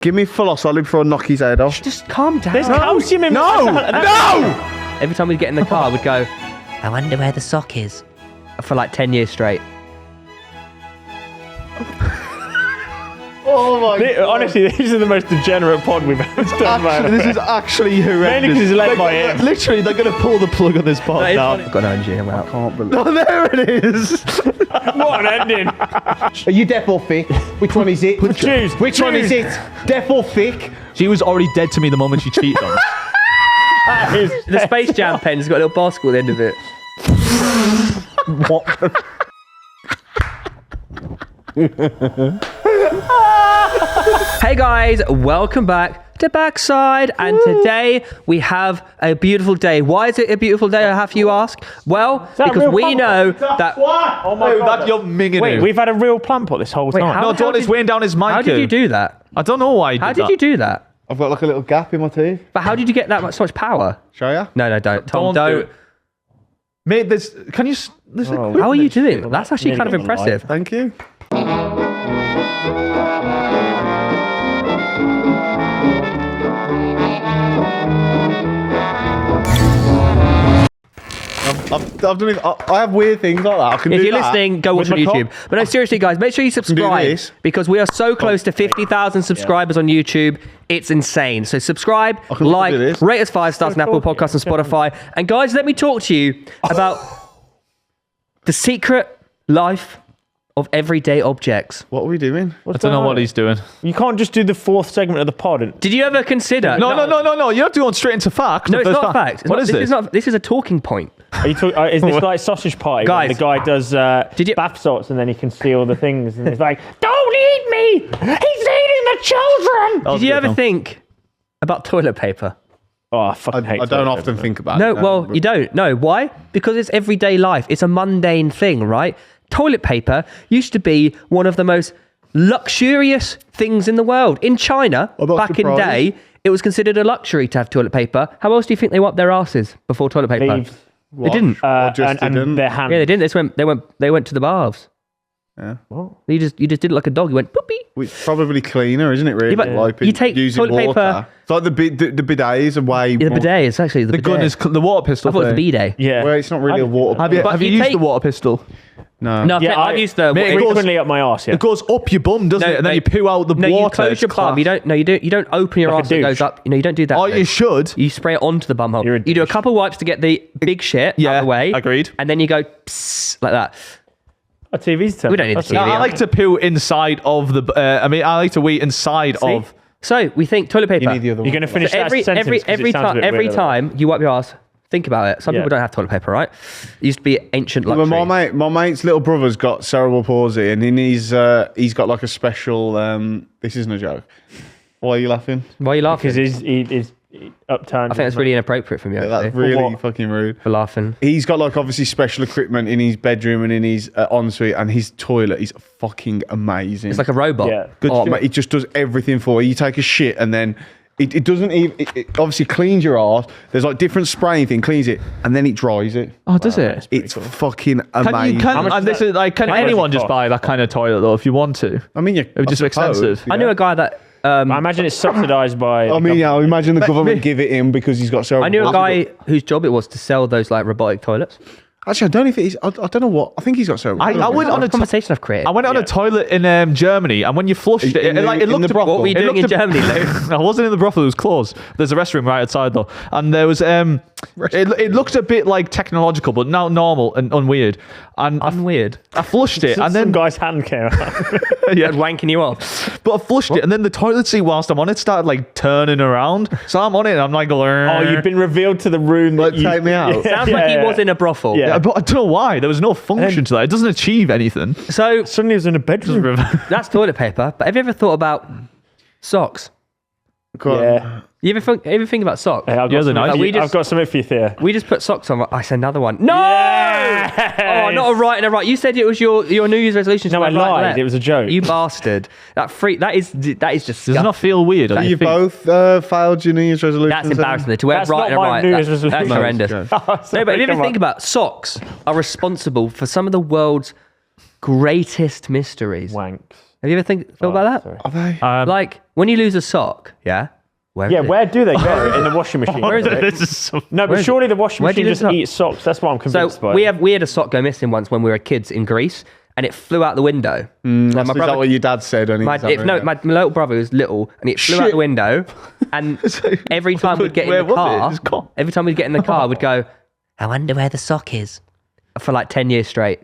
Give me full solid before I knock his head off. Just calm down. There's calcium in No! Every time we'd get in the car, we'd go, I wonder where the sock is. For like 10 years straight. Oh my God. Honestly, this is the most degenerate pod we've ever done, man. This is actually horrendous. Mainly because it's led by him. Literally, they're going to pull the plug on this pod now. I've got no energy. I'm out. Can't believe Oh, there it is. What an ending. Are you deaf or thick? Which one is it? Choose. Which one is it? Deaf or thick? She was already dead to me the moment she cheated on us. That is The Space Jam pen's got a little basketball at the end of it. What? Hey guys, welcome back to Backside, and today we have a beautiful day. Why is it a beautiful day, I have you ask? Well, that because real we plant know pot? that... Oh my God. That you're minging Wait, it. we've had a real plant pot this whole time. how- No, Don is weighing down his mic. How did you do that? I don't know why he did How did that. you do that? I've got like a little gap in my teeth. But how did you get that much, so much power? Show ya? No, don't. Tom, Don't do don't. it. Mate, can you... There's How are you doing? That's actually kind of impressive. Thank you. I've done it. I have weird things like that. I can If do you're that. listening, go watch With on my YouTube. But no, seriously, guys, make sure you subscribe this. because we are so close to 50,000 subscribers on YouTube. It's insane. So subscribe, can like, do this. rate us 5 stars on Apple Podcasts and Spotify. And guys, let me talk to you about the secret life of everyday objects. What are we doing? I don't know what he's doing. You can't just do the fourth segment of the pod. And... Did you ever consider? No. You're not going straight into fact. No, it's First not fact. What is this? This is a talking point. Are you is this like Sausage Party? Guys. When the guy does bath salts and then he can see all the things and he's like, don't eat me! He's eating the children! That was Did you good, ever Tom. think about toilet paper? Oh, I fucking hate I don't toilet often paper. think about No, it. well, you don't. No, why? Because it's everyday life. It's a mundane thing, right? Toilet paper used to be one of the most luxurious things in the world. In China, I'm not back in surprised. day, it was considered a luxury to have toilet paper. How else do you think they wiped their asses before toilet paper? Leaves. They didn't. Or just and didn't. their hands. Yeah, they didn't. They went to the baths. Yeah. You just did it like a dog. You went poopy. It's probably cleaner, isn't it? Really, Yeah, but Wiping, you take using toilet water. paper- It's like the bidets are way. Yeah, the more- bidet is actually the The bidet. gun is the water pistol. I thought it was the thing. bidet. Yeah. Well, it's not really a water. Have you, But have you you used take- the water pistol? No. No, Yeah, I've used the. Mate, it goes- frequently up my arse, yeah. It goes up your bum, doesn't No, it? And then mate. you poo out the No, water. you close It's your bum. class. You don't open your Like a arse. It goes douche. up. You don't do that. Oh, thing. you should. You spray it onto the bum hole. You're a You do a douche. couple wipes to get the big shit out Yeah, of the way. agreed. And then you go psst, like that. A TV's turn. We don't need That's the No, TV. I like to poo inside of the. I like to wee inside of. So we think toilet paper. You need the other You're one. going to finish So that sentence 'cause it sounds a bit every weird, time you wipe your ass, think about it. Some Yeah. people don't have toilet paper, right? It used to be ancient Well, luxury. my mate's little brother's got cerebral palsy, and in his he's got like a special. This isn't a joke. Why are you laughing? Why are you laughing? Because he's upturned. I think that's really inappropriate from you. Yeah, that's actually, really what? fucking rude. for laughing. He's got like obviously special equipment in his bedroom and in his ensuite, and his toilet is fucking amazing. It's like a robot. Yeah. Oh, mate, it just does everything for you. You take a shit and then it doesn't even. It obviously cleans your arse. There's like different spraying thing, cleans it, and then it dries it. Oh, does it? It's fucking Can amazing. you much and does this is like can how much anyone does it just buy that kind of toilet though if you want to? I mean, It would just be expensive. I knew a guy that. I imagine it's subsidised by. I mean, yeah. Imagine the government give it him because he's got cerebral. I knew a palsy. guy whose job it was to sell those like robotic toilets. Actually, I don't know if it is. I don't know what. I think he's got cerebral. I palsy. went on What a a conversation I've created. I went on a toilet in Germany, and when you flushed it, In it the looked. brothel? What were you it doing in looked a- Germany, Lou? I wasn't in the brothel; it was closed. There's a restroom right outside though, and there was it looked a bit like technological, but now normal and unweird. And Unweird. I flushed it, and some then guy's hand came out. Yeah, wanking you off. but I flushed it, and then the toilet seat whilst I'm on it started like turning around. So I'm on it, and I'm like, Oh, you've been revealed to the room. Like, that you, take me out. Sounds like he was in a brothel. Yeah. Yeah, but I don't know why. There was no function to that. It doesn't achieve anything. So Suddenly he was in a bedroom. that's toilet paper. But have you ever thought about socks? Go on. Yeah. You ever think about socks? Hey, I've The got other something night- for we you. just- I've got something for you, Theo. We just put socks on. I said another one. No! Yes! Oh, not a right and a right. You said it was your New Year's resolution. to No, I have right and lied. left. It was a joke. You bastard. That is just. Does it not feel weird? You both failed your New Year's resolution. That's embarrassing. To wear That's right not and a my right. New Year's That's resolution. horrendous. No, No, but if you ever think about socks are responsible for some of the world's greatest mysteries. Wanks. Have you ever thought about that? Sorry. Are they? Like when you lose a sock, yeah. Where Where do they go? In the washing machine. Where is it? This is so... No, but surely the washing Where do machine you just lose eats socks. That's what I'm convinced So by. we had a sock go missing once when we were kids in Greece, and it flew out the window. Is that what your dad said? My little brother was little, and it flew out the window. And every time we'd get in the car, we'd go, "I wonder where the sock is," for like 10 years straight.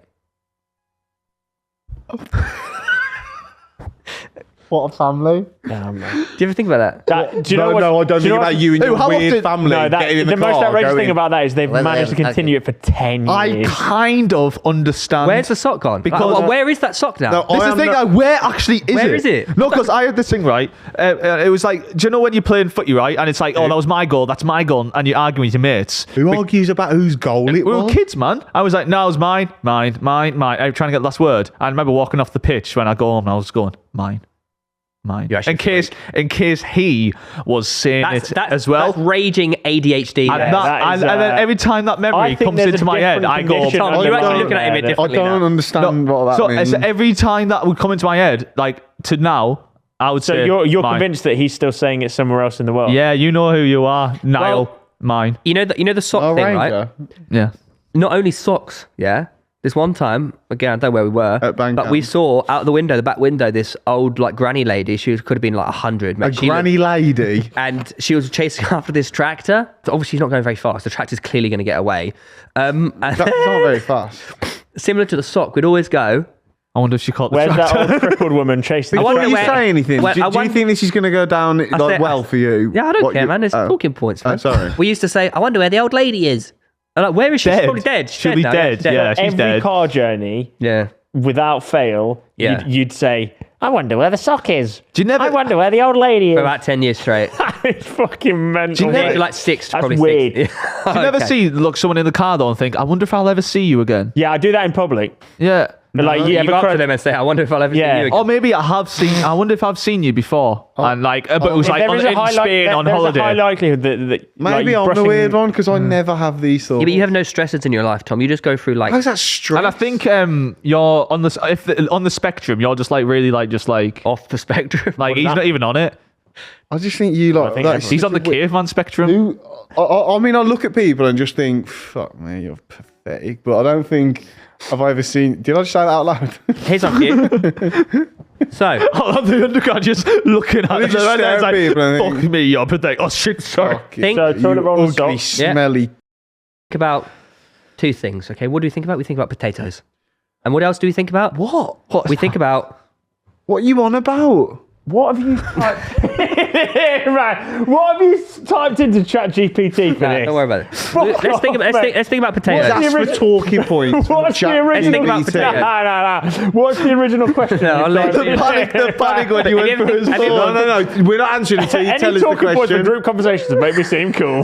What a family. Damn, man. Do you ever think about that? Do you know what? I don't think about you and your how weird often- family No, getting in the the most car, outrageous going, thing about that is they've managed to continue it for 10 I years. kind of understand. Where's the sock gone? Because- where is that sock now? No, This is the thing, like, where actually is Where it? is it? No, because I had this thing, right? It was like, do you know when you're playing footy, right? And it's like, oh, that was my goal, that's my goal, and you're arguing with your mates. Who argues about whose goal it We were was? kids, man. I was like, no, it was mine. I was trying to get the last word. I remember walking off the pitch when I go home and I was going, mine. You're actually In case he was saying it as well. That's raging ADHD. And, there. and then every time that I memory think comes there's into a my head, different I go, condition Tom, you're actually looking at him I differently don't now. understand what that means. so every time that would come into my head, like to now, I would So say, you're mine. convinced that he's still saying it somewhere else in the world? Yeah, you know who you are, Niall. Well- Mine. You know the sock Oh, thing, Ranger. right? Yeah. Not only socks, yeah. This one time, again, I don't know where we were, At Bangkok. but we saw out the back window, this old like granny lady. She could have been like 100. A mate. She granny lady. and she was chasing after this tractor. So obviously, she's not going very fast. The tractor's clearly going to get away. And That's not very fast. similar to the sock, we'd always go. I wonder if she caught the Where's tractor. that old crippled woman chasing? I Before wonder you where- say anything, where- do I you wonder- think this is going to go down like, said- well for you? Yeah, I don't What care, you- man. It's oh. talking points, man. Oh, sorry. We used to say, I wonder where the old lady is. I'm like, where is she? Dead. She's probably dead. She'll be now, dead, yeah. She's Every dead. car journey, Yeah. without fail, Yeah. you'd say, I wonder where the sock is. Do you never- I wonder where the old lady For is. about 10 years straight. It's fucking mental. Maybe mate. like six, That's probably weird. six. Do you never look someone in the car though and think, I wonder if I'll ever see you again? Yeah, I do that in public. Yeah. But like, You yeah, go up to them and say, I wonder if I'll ever see Yeah. you Or again. maybe I wonder if I've seen you before. And like, but it was like in Spain on there's holiday. a high likelihood that Maybe like, I'm the brushing- weird one because I never have these thoughts. Yeah, but you have no stressors in your life, Tom. You just go through like... How's that stress? And I think you're on on the spectrum, you're just like really like just like off the spectrum. he's not even on it. I just think you like. think like everyone- He's on the caveman spectrum. Who, I mean, I look at people and just think, fuck me, you're pathetic. But I don't think have I ever seen. Did I just say that out loud? Here's on you. So, The undergrad just looking at They them. just And stare it's at like, people and think- fuck me, you're pathetic. Oh shit, sorry. think So toilet roll and ugly, socks. Yeah. smelly. about two things, okay? What do we think about? We think about potatoes. And what else do we think about? What? We think about... What are you on about? What have you typed? Right. What have you typed into ChatGPT for Nah, this? don't worry about it. Let's think about, let's think about potatoes. What's That's the for ori- talking points. What's the original? think about No, potatoes. no. What's the original question? No, I'll let you- The panic when you went Have you for ever- his have you phone. ever- No, we're not answering until you tell Any us the talking points in question. group conversations that make me seem cool.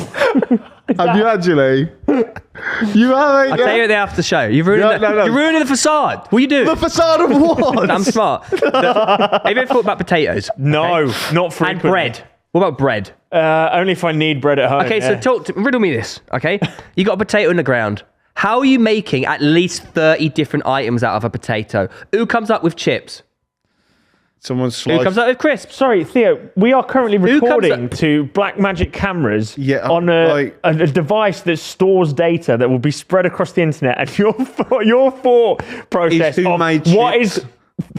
Have you actually? You haven't. I'll tell you at the after show. You're ruining, No. you're ruining the facade. What are you doing? The facade of what? I'm smart. Have you ever thought about potatoes? No, not And frequently. bread. What about bread? Only if I need bread at home. Okay, yeah. so riddle me this, okay? You got a potato in the ground. How are you making at least 30 different items out of a potato? Who comes up with chips? Someone Who sliced. comes up with crisps? Sorry, Theo, we are currently comes recording up- to Black Magic cameras Yeah, on like- a device that stores data that will be spread across the internet. And your thought process who of made what chips. is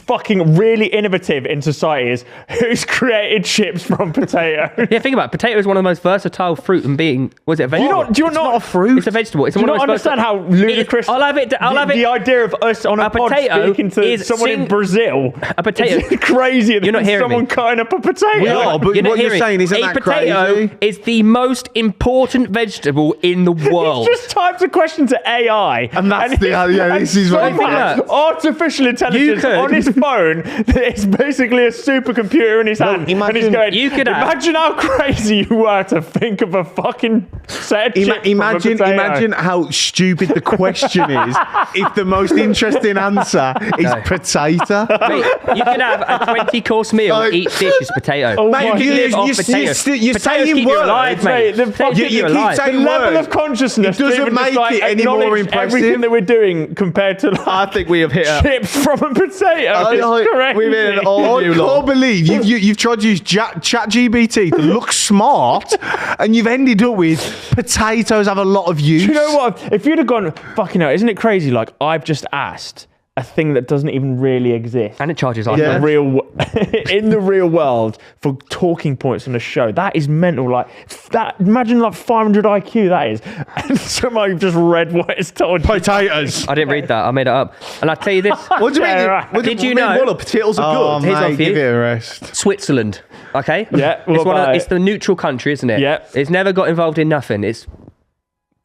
fucking really innovative in society is who's created chips from potato. Yeah, think about it. Potato is one of the most versatile fruit and being. Was it a vegetable? Do you not not a fruit. It's a vegetable. It's Do you one of not the most understand how versatile- ludicrous? I'll have it. I'll have it. The idea of us on a pod potato speaking to is someone in Brazil. A potato- is crazier than You're not hearing someone me. cutting up a potato. We are, but You're not what you're hearing. saying isn't a that potato crazy? is the most important vegetable in the world. He's just typed a question to AI. And that's the- he's- yeah, this is what he somehow thinks. artificial intelligence could- on his phone that is basically a supercomputer in his hand. And he's imagine- going, You could have- imagine how crazy you were to think of a fucking set of chips from a Imagine potato. how stupid the question is if the most interesting answer is No. potato. Mate, you can have a 20-course meal. Like- Each dish is potato. Oh Mate, my you you- can live you- off you- potatoes. you're Potatoes saying keep you words. alive, mate. The Potatoes fucking- keep you you keep alive. saying- The level words. of consciousness It doesn't even just, make like, it any more acknowledge impressive. everything that we're doing compared to like, I think we have hit a chips from a potato. potato is correct. We made an all I new law. can't believe you've tried to use ChatGPT to look smart, and you've ended up with potatoes have a lot of use. Do you know what? If you'd have gone, fucking hell, isn't it crazy? Like, I've just asked a thing that doesn't even really exist. And it charges us. In the real world for talking points on a show. That is mental. Like that. Imagine like 500 IQ that is. And somehow you've just read what it's told you. Potatoes. I didn't read that. I made it up. And I tell you this. What do you mean? Yeah, right. Did you know? What, potatoes are Oh, good. Here's one mate, for you. give it a rest. Switzerland. Okay. Yeah, what It's about it's it? the neutral country, isn't it? Yeah. It's never got involved in nothing.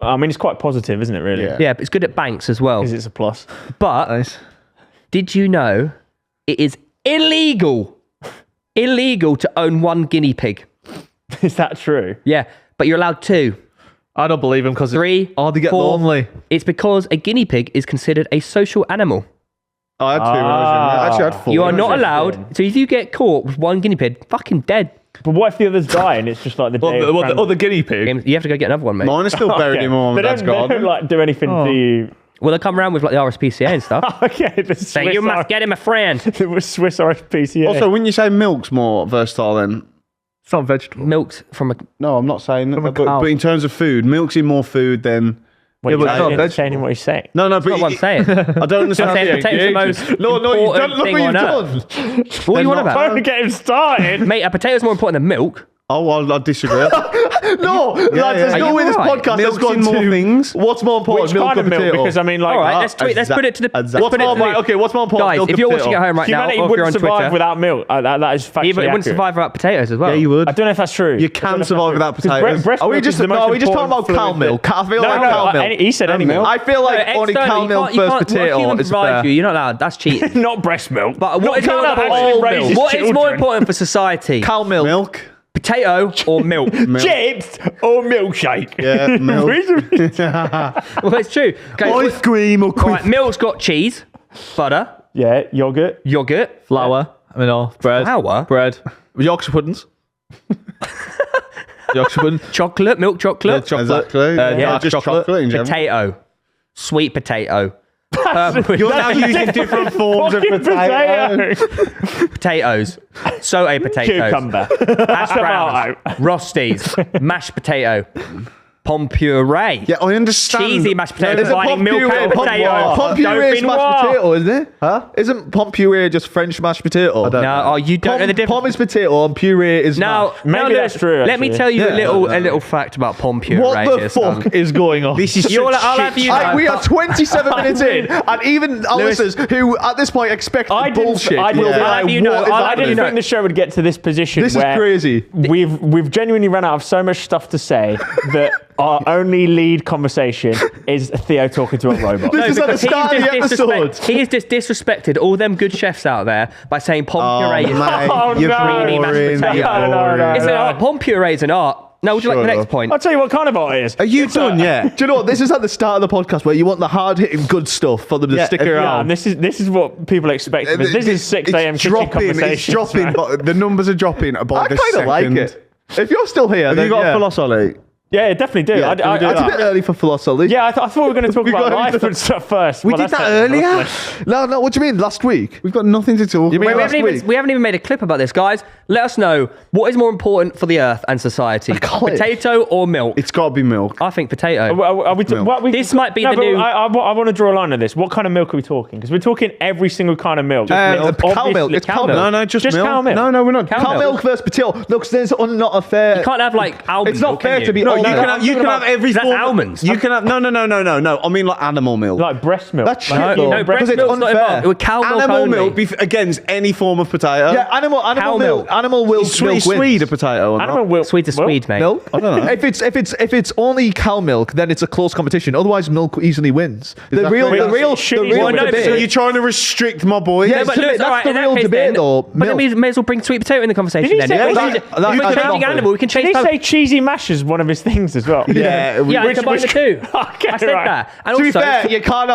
I mean, it's quite positive, isn't it, really? Yeah. But it's good at banks as well. Because it's a plus. But did you know it is illegal to own one guinea pig? Is that true? Yeah, but you're allowed 2. I don't believe him because 3. Oh, they get 4. lonely. It's because a guinea pig is considered a social animal. I had 2 when I was younger. Actually, I had 4. You are not Interesting. allowed. So if you get caught with one guinea pig, fucking dead. But what if the others die and it's just like the day of What, the other guinea pig? You have to go get another one, mate. Mine is still buried in my mum and They dad's don't garden. like do anything to you. Well, they come around with like the RSPCA and stuff. Okay, the Saying Swiss you must get him a friend. the Swiss RSPCA. Also, wouldn't you say milk's more versatile then? It's not vegetable. Milk's from a. No, I'm not saying that. a But, cow. but in terms of food, milk's in more food than... Wait, Yeah, but you're it's not not vegetable. changing what he's saying. No, but... Not what I'm saying. I don't understand. I'm saying potatoes the most No, you important don't look thing what on you've earth. done. What are you on not about? Trying to get him started. Mate, a potato's more important than milk. Oh, well, I disagree. No, lads, there's Are no you way this right? podcast has Milk's gone in more to things. What's more important, Which milk kind or of milk? potato? Because I mean, like, All right, let's put it to the. exactly. What's more important? Okay, what's more important? Guys, milk if or you're potato? watching at home right now, humanity or if you're wouldn't on survive Twitter, without milk. That is factually it wouldn't accurate. survive without potatoes as well. Yeah, you would. I don't know if that's true. You can survive without potatoes. Breast Are we milk just is the most talking about important cow fluid milk? I feel No, like no, cow milk. he said any milk. I feel like only cow milk versus potato What is provide fair. you? You're not allowed. That's cheating. Not breast milk. But what is Not more cow that important? actually raises What is more children. important for society? Cow milk. Milk. Potato or milk? Chips or milkshake? Yeah, milk. Well, it's true. Okay, Ice cream or right, milk's got cheese, butter, Yeah, yogurt. yogurt, Flour. I mean, no, bread. Flour? Bread. Yorkshire puddings. Yorkshire pudding. chocolate, milk chocolate, Chocolate. Exactly. Dark just chocolate in general. potato, sweet potato, You're now using different forms of Fucking potato. potatoes, sauté potato, Cucumber. hash browns, rosties, mashed potato, pom puree. Yeah, I understand. Cheesy mashed potato, There's a combining milk and potato. Pomp puree is mashed Dauphinoise. potato, isn't it? Huh? Isn't pomp puree just French mashed potato? I don't No, oh, you don't know the difference. Pom is potato and puree is Now, mashed. Maybe that's true, Let me actually. tell you Yeah. a little fact about pom puree. What the here, fuck son. is going on? This is You'll- such I'll shit have you show. know. We are 27 minutes in, and even our Lewis- listeners who at this point expect I didn't, bullshit. I didn't, will be I, like, have you know- what is I'll I have you didn't know- think the show would get to this position. This is where crazy. We've genuinely run out of so much stuff to say that our only lead conversation is Theo talking to a robot. This is at the Because start of the episode. He has just disrespected all them good chefs out there by saying pom Oh, puree is mate, Oh, you're no. creamy mashed boring. potato. You're No, boring. It's an art. Pom puree is an art. Now, would you like the Shut next up. point? I'll tell you what kind of art it is. Are you done yet? Do you know what? This is at the start of the podcast where you want the hard hitting good stuff for them to Yeah, stick yeah, Yeah, around. and this is what people expect. Of us. This is 6 a.m. It's kitchen dropping. conversations. It's dropping. man. But the numbers are dropping by I the kind of like second. it. If you're still here, Have then you got yeah. a philosophy? Yeah, definitely do. Yeah, can we do It's a that? bit early for philosophy. Yeah, I thought we were going to talk We about got life into- and stuff first. We Well, did that's that technical, earlier. isn't it? No, what do you mean? Last week? We've got nothing to talk You mean about. last week? We haven't even made a clip about this, guys. Let us know what is more important for the earth and society: clip? potato or milk. It's got to be milk. I think potato. Are we Milk. what we, This might be no, the but new- I want to draw a line on this. What kind of milk are we talking? Because we're talking every single kind of milk. Cow Obviously- milk. It's cow milk. No, just milk. cow milk. No, we're not. Cow milk versus potato. No, because there's not a fair. You can't have like almond It's not milk, fair can to be you? No, all you that. can have, you can have every Is that form. almonds? You can have no. I mean like animal milk. Like breast milk. That's Like, shit, No, though. no, breast Because it's milk's not unfair. involved. With cow milk Animal only. milk against any form of potato. Yeah, animal Cow milk. milk. Animal milk. Is milk Swede wins. a potato or Animal not? milk. Sweet to Swede, mate. Milk? I don't know. If it's only cow milk, then it's a close competition. Otherwise, milk easily wins. The that real correct? Should you- debate. Well, no, So but- you're trying to restrict my boy? Yeah, But so Lewis, that's all right, the in that real case debate, then, though. But then Milk. we may as well bring sweet potato in the conversation Did he then. say- If that- we're that's changing not animal, we can Did change he stuff. say cheesy mash is one of his things as well. Yeah, I combine the two. Okay, I said right. that. And To be also, fair, you can't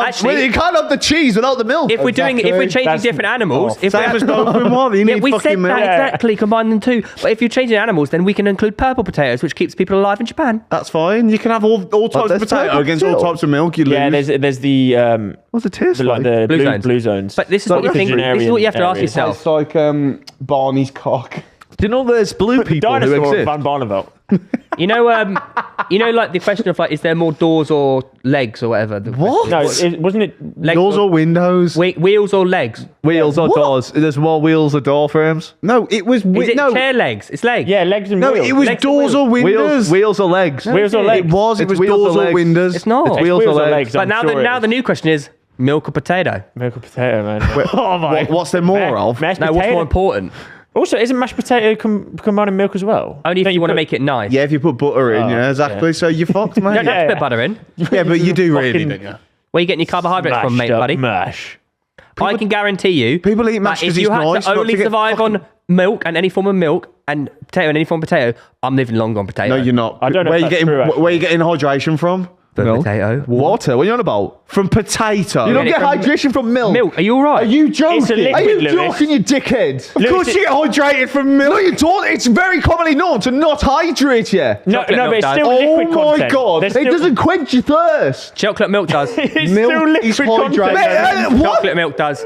have the cheese without the milk. if we're changing That's- different animals, if Same we're as both in one. You yeah, need we fucking said milk. that exactly. Combine them too. But if you're changing animals, then we can include purple potatoes, which keeps people alive in Japan. That's fine. You can have all types of there's potato purple against all too. types of milk. You lose. Yeah, there's the What's the taste the, like? like the Blue zones. blue zones. But this is what you think. This is what you have to ask areas. yourself. It's like Barney's cock. Do you know there's blue people who Dinosaur exist? Van Barneveld. You know, like the question of like, is there more doors or legs or whatever? What? No, wasn't it? Legs Doors or windows? wheels or legs? Wheels or doors? There's more wheels or door frames. No, it was. Is it no, chair legs? It's legs. Yeah, legs and no, wheels. it was Legs and doors or windows. Wheels or legs? Wheels or legs. It was. It It's was wheels doors or or legs. windows. It's not. It's wheels or legs. But I'm now, sure now it the is. new question is milk or potato. Milk or potato, man. Oh my. What's there more of? Mashed No, what's potato. more important? Also, isn't mashed potato combined in milk as well? Only if Don't you want to put- make it nice. Yeah, if you put butter in, Oh, yeah, exactly. yeah. So you're fucked, mate. You don't have to Yeah. put butter in. Yeah, but you do really, Fucking don't you? Where are you getting your carbohydrates from, mate, mashed up buddy? mash. I can guarantee you. People eat mash that if 'cause you it's had nice, to not only to get survive fucking- on milk and any form of milk and potato and any form of potato, I'm living longer on potato. No, you're not. I don't know Where if you that's getting? true, actually. Where you getting hydration from? But Milk. potato. Water? What are you on about? From potato. You don't it get from hydration from milk. Milk. Are you all right? Are you joking? It's a liquid, Are you Lewis. joking, you dickhead? Of course you get hydrated from milk. No, you don't. It's very commonly known to not hydrate you. No, Chocolate no, milk but it's does. still Oh liquid my content. God. There's It still- doesn't quench your thirst. Chocolate milk does. It's Milk still liquid is content. hydrated. man. What? Chocolate milk does.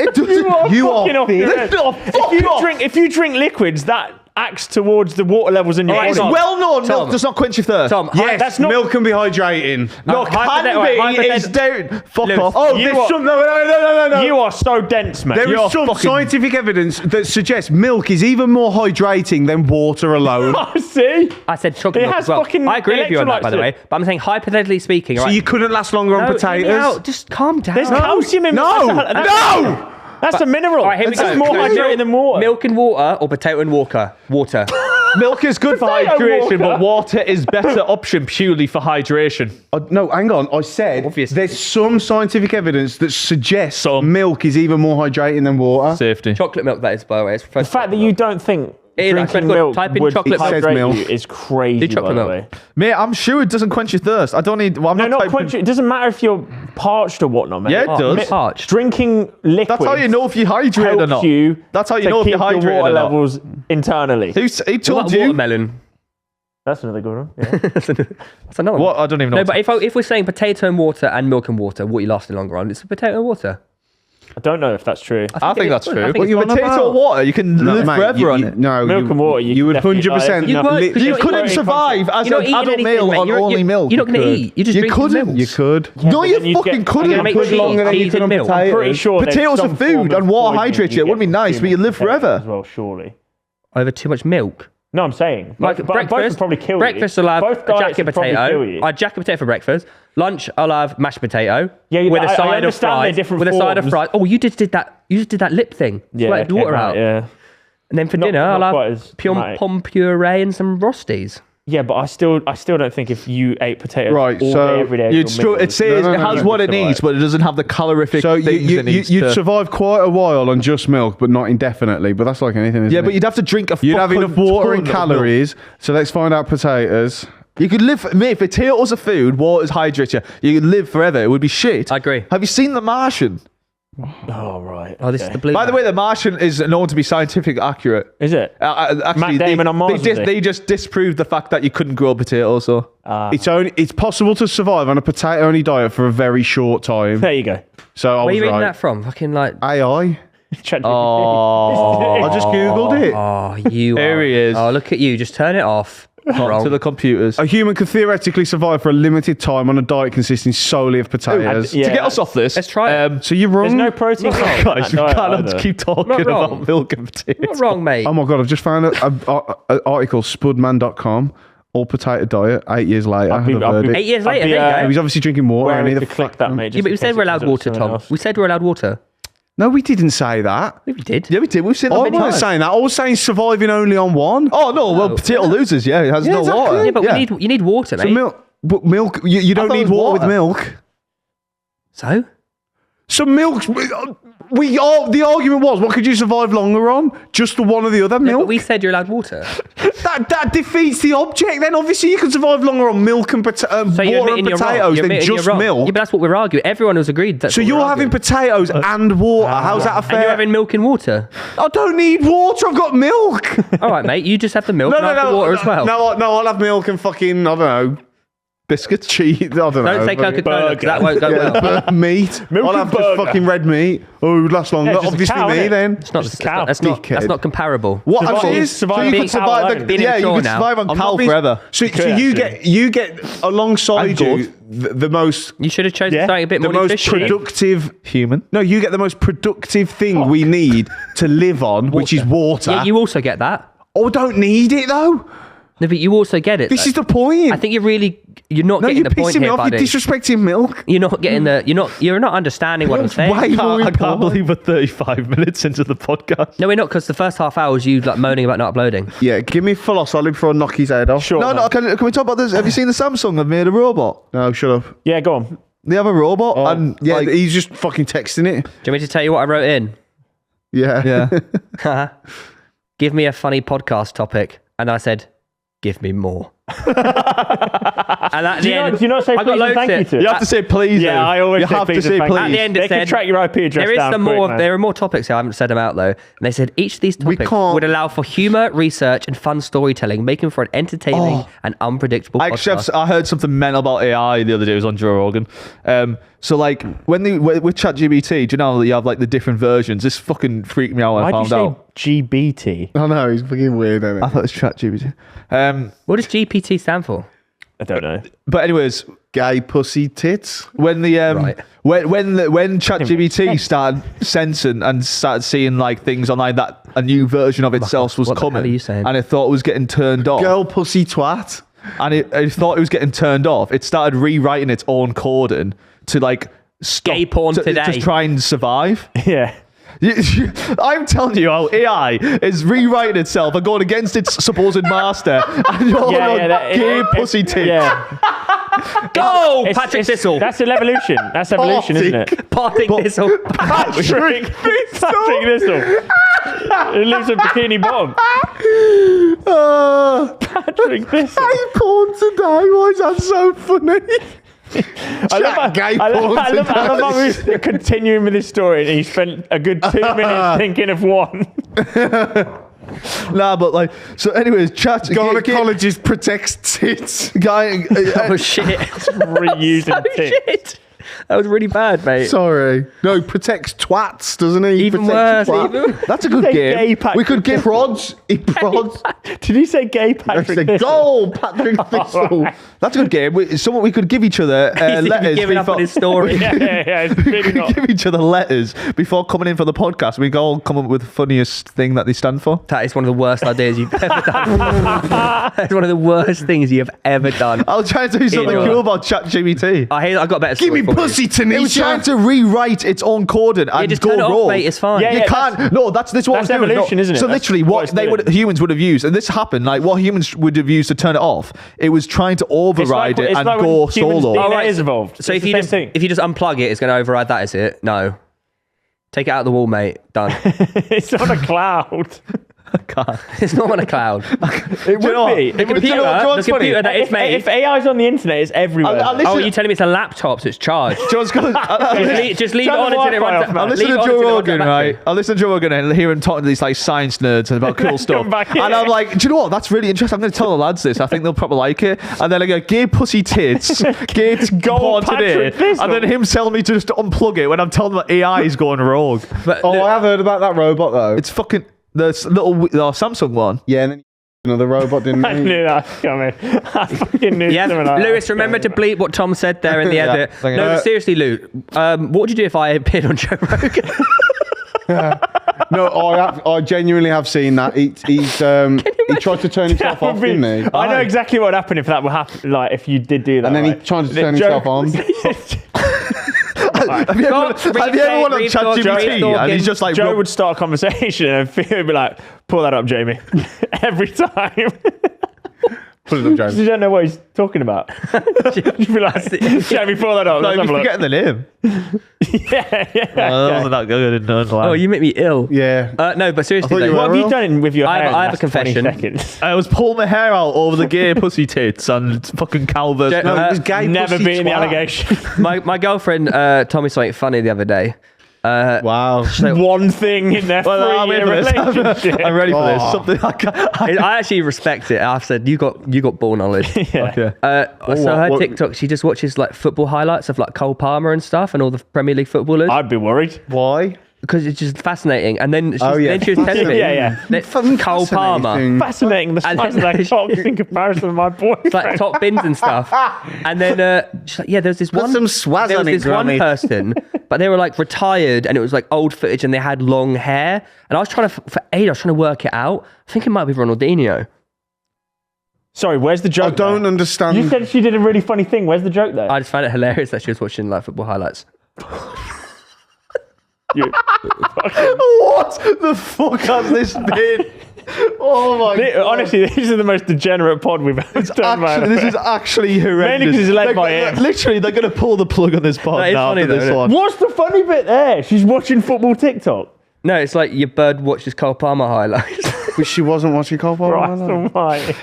It doesn't. You are fucking off your Let's head. not fuck off. If you drink liquids, that acts towards the water levels in your Alright, body. It's Tom. well known Tom. milk does not quench your thirst. Tom, Yes, that's not- milk can be hydrating. No, it's down. Fuck Lewis. off. Oh, You there's are- some. No. You are so dense, man. There You're is some fucking- scientific evidence that suggests milk is even more hydrating than water alone. Oh, see? I said chocolate It milk has as well. fucking I agree with you on that, by the electrolytes way. in But I'm saying, hypothetically speaking, So right? you couldn't last longer on No, hear me potatoes? out. Just calm down. There's calcium in milk. No! No! That's a mineral. All right, here we It's go. more hydrated than water. Milk and water or potato and water? Water. Milk is good for Potato hydration, water. but water is better option purely for hydration. No, hang on. I said Obviously. there's some scientific evidence that suggests Some. milk is even more hydrating than water. Safety. Chocolate milk, that is, by the way. It's The fact that you don't think It is, I swear drinking to God, milk type in would chocolate milk. hydrate Milk. you is crazy, Do chocolate by the milk. way. Mate, I'm sure it doesn't quench your thirst. I don't need. Well, I'm No, not not typing- quench. It doesn't matter if you're parched or whatnot, man. Yeah, it does. Parched. Drinking liquids. That's how you know if you're hydrated or helps not. you. That's how you to know if keep you're your hydrated water or not. levels internally. Who What told about you? watermelon? That's another good one. Yeah. That's another What? one. I don't even know. No, but if we're saying potato and water and milk and water, what are you lasting longer on? It's potato and water. I don't know if that's true. I think that's true. think But it's you on potato about? or water, you can live mate, forever on it. No, Milk and water, You would definitely- 100%. You won't, 'cause You you're not couldn't eating- survive as you're an not eating adult anything, male mate. on only milk. You're not going to could. eat. You're just You drinking couldn't. milk. You could. No, but you then you'd fucking get- couldn't. You're gonna make Put longer than you cheese could on and milk. potatoes. I'm pretty sure there's Potatoes are some food form of and water poison hydrates you. you It wouldn't be get nice, from but you live potatoes forever. as well, surely. Over too much milk. No, I'm saying. Like Both breakfast, would probably kill breakfast you. I'll have Both a diets jacket would probably kill potato. you. I jacket potato for breakfast. Lunch I'll have mashed potato. Yeah, with a I side of understand they're fries. different With a side of forms. fries. Oh, you just did that. You just did that lip thing. Yeah, Sweated okay, water right, out. Yeah. And then for Not- dinner not I'll quite have as pom dramatic. puree and some Rosties. Yeah, but I still don't think if you ate potatoes Right, all so day, every day, You'd for it says No, it has no, what it survive. needs, but it doesn't have the calorific So things it needs you'd to. survive quite a while on just milk, but not indefinitely. But that's like anything, isn't Yeah, it? but you'd have to drink a You'd have fucking enough water ton and of milk. calories. So let's find out potatoes. You could live, mate, potatoes are food, water's hydrates you. You could live forever. It would be shit. I agree. Have you seen The Martian? Oh right. Oh, this is okay. the blue. By the way, The Martian is known to be scientifically accurate. Is it? Actually, Matt Damon on Mars, is he? they just disproved the fact that you couldn't grow potatoes. So It's possible to survive on a potato-only diet for a very short time. There you go. So I Where are was you reading right. that from? Fucking like. AI. ChatGPT. Oh, I just googled it. Oh, you. There are. he is. Oh, look at you. Just turn it off. to the computers. A human could theoretically survive for a limited time on a diet consisting solely of potatoes. yeah. To get us off this, Let's try it. So you're wrong. There's no protein. guys, in you that diet cannot either. keep talking Not wrong. about milk and potatoes. Not wrong, mate. Oh my god! I've just found an article, spudman.com, all potato diet. 8 years later, I had a verdict. 8 years I'd later, be, there you He go. was obviously drinking water. Where And he to click that, mate? Yeah, but we said we're allowed water, Tom. We said we're allowed water. No, we didn't say that. We did. Yeah, we did. We've seen I that wasn't many times. saying that. I was saying surviving only on one. Oh no! Well, potato losers. Yeah, it has no exactly. water. Yeah, but you need water, So mate. milk. You don't thought it need was water with water. milk. So? So milk. The argument was, what could you survive longer on? Just the one or the other Yeah, milk. but we said you're allowed water. That defeats the object. Then obviously you can survive longer on milk and water and potatoes than just milk. Yeah, but that's what we're arguing. Everyone has agreed. That's So you're having potatoes and water. How's that fair? And you're having milk and water. I don't need water. I've got milk. All right, mate. You just have the milk and I have the water as well. No, I'll have milk and fucking, I don't know, biscuits, cheese, I don't know. Don't say Coca-Cola, that won't go well. Meat. Milk I'll and have burger. just fucking red meat. Oh, it would last longer. just a Obviously cow, me innit? then. It's not, Just a cow. that's not comparable. What? Survive- It is? survive So you being could survive. cow being Yeah, you immature could now. survive on I'm cow not forever. So could you get alongside And you the most You should have chosen Yeah. something a bit the more most efficient. productive Human. No, you get the most productive thing we need to live on, which is water. Yeah, you also get that. Oh, don't need it though. No, but you also get it. This though. is the point. I think you're not no, getting you're the point pissing me here, off. buddy. You're disrespecting milk. You're not getting you're not understanding what I'm saying. Way more I can't important. believe we're 35 minutes into the podcast. No, we're not, because the first half hour was you like moaning about not uploading. Yeah, give me full solid before I knock his head off. Sure. No, man. can we talk about this? Have you seen the Samsung have made a robot? No, shut up. Yeah, go on. They have a robot, and Yeah, like, he's just fucking texting it. Do you want me to tell you what I wrote in? Yeah. yeah. Give me a funny podcast topic. And I said, give me more. And at Do the you, end, not, do you not say I got please and loads thank of you it. to it? You have to say please. Yeah, though. I always you say have to please and say thank you. At the end, They it can said, track your IP address there is down some quick, more. man. There are more topics here. I haven't said them out though. And they said each of these topics can't- would allow for humour, research, and fun storytelling, making for an entertaining and unpredictable Actually, podcast. I heard something mental about AI the other day. It was on Joe Rogan. So like with ChatGPT, do you know that you have like the different versions? This fucking freaked me out when I Why'd you found say out. GBT? I know, he's fucking weird, isn't I it? thought it was ChatGPT. What does GPT stand for? I don't know. But anyways, Gay pussy tits. when the Right. when ChatGPT started sensing and started seeing like things online that a new version of itself was what the hell coming, are you saying? and it thought it was getting turned off, Girl pussy twat. and it thought it was getting turned off. It started rewriting its own coding to like stop, Gay porn to today. try and survive. Yeah. I'm telling you how AI is rewriting itself and going against its supposed master. And you're gay pussy tits. Yeah. Go, Patrick Thistle. That's an evolution. That's evolution, isn't it? Patrick Thistle. Patrick Thistle. It lives in Bikini Bottom. Patrick Thistle. Gay porn today. Why is that so funny? I love how we're continuing with this story and he spent a good 2 minutes thinking of one. Nah, but like, so anyways, Gynecologist protects tits. guy. Oh shit. Reusing tits. Shit. That was really bad, mate. Sorry. No, protects twats, doesn't he? Even Protects worse. twat. Even... That's a good Say game. gay Patrick We could give Thistle. prods. He prods. Did he say gay I Patrick said, Thistle? goal, Patrick Thistle. That's a good game. We could give each other He's letters. giving up on his story. Yeah. It's We really could not. give each other letters before coming in for the podcast. We all come up with the funniest thing that they stand for. That is one of the worst ideas you've ever done. That's one of the worst things you have ever done. I was trying to do something your- cool about ChatGPT. I got a better Give me story for you. pussy, It was trying Tanisha. to rewrite its own coding and just go turn it off, rogue. mate, it's fine. Yeah, You yeah, can't. No, that's what I was that's doing. evolution, isn't it? So That's literally, what it's humans would have used, and this happened. Like what humans would have used to turn it off, it was trying to override it and go solo. Oh, right. is evolved. So It's if the you same just unplug it, it's going to override that, is it? No. Take it out of the wall, mate. Done. it's on a cloud. It's not on a cloud. It would be. The computer that it's made. If AI's on the internet, it's everywhere. Oh, you're telling me it's a laptop, so it's charged. John's gonna. Just leave it Turn on the until it Wi-Fi runs off, out. man. I listen Leave to it on Joe until it runs Rogan, out right? battery. I listen to Joe Rogan and hear him talking to these like science nerds and about cool Let's stuff. come back And here. I'm like, do you know what? That's really interesting. I'm going to tell the lads this. I think they'll probably like it. And then I go, gay pussy tits, gay porn today. Patrick Thistle. And then him telling me to just unplug it when I'm telling them that AI is going rogue. But Oh, I have heard about that robot though. It's fucking the Samsung one. Yeah, and then another robot, didn't I he? knew that was coming. I fucking knew yeah, something like that. Lewis, remember to bleep what Tom said there in the edit. thank you. No, seriously, Lou. What would you do if I appeared on Joe Rogan? No, I genuinely have seen that. He tried to turn himself That off, would be- didn't he? I know exactly what would happen if that would happen. Like if you did do that, And then he right? tried to The turn joke- himself on. Have you ever went on ChatGPT and he's just like, Joe would start a conversation and Theo would be like, "Pull that up, Jamie," every time. Pulling up James. You don't know what he's talking about. You'd be like, Jamie, pull that up. No, Let's you're have a look. forgetting the name. Yeah. That wasn't that good. I didn't know. Oh, you make me ill. Yeah. No, but seriously, I thought you though, What have you done with your hair? I have a in the last 20 confession. seconds? I was pulling my hair out over the gay pussy tits and fucking Calvert. No, it was gay Never pussy beating the twat. allegation. my girlfriend told me something funny the other day. Wow. One thing in their I'm in three-year for this. relationship. I'm ready for this. Oh. Something like I actually respect it. I've said you got ball knowledge. Okay. So her what- TikTok, she just watches like football highlights of like Cole Palmer and stuff and all the Premier League footballers I'd be worried. Why? because it's just fascinating. And then Oh, yeah. then she was telling me Yeah. that Cole Palmer, Fascinating. Fascinating, the And size of then their cocks in comparison to my boyfriend. it's like top bins and stuff. And then she's like, yeah, there's this Put one. some swaz There was on it, this one Granny. person, but they were like retired, and it was like old footage, and they had long hair. And I was trying to for aid, I was trying to work it out. I think it might be Ronaldinho. Sorry, where's the joke? I don't there? understand. You said she did a really funny thing. Where's the joke there? I just found it hilarious that she was watching like football highlights. You- What the fuck has this been? Oh my god. Honestly, this is the most degenerate pod we've ever done, man. Actually, this is actually horrendous. Mainly 'cause it's led They're- by him. Literally, they're going to pull the plug on this pod That is now funny after though, this isn't it? one. What's the funny bit there? She's watching football TikTok. No, it's like your bird watches Cole Palmer highlights. But she wasn't watching Cole Palmer. Christ almighty.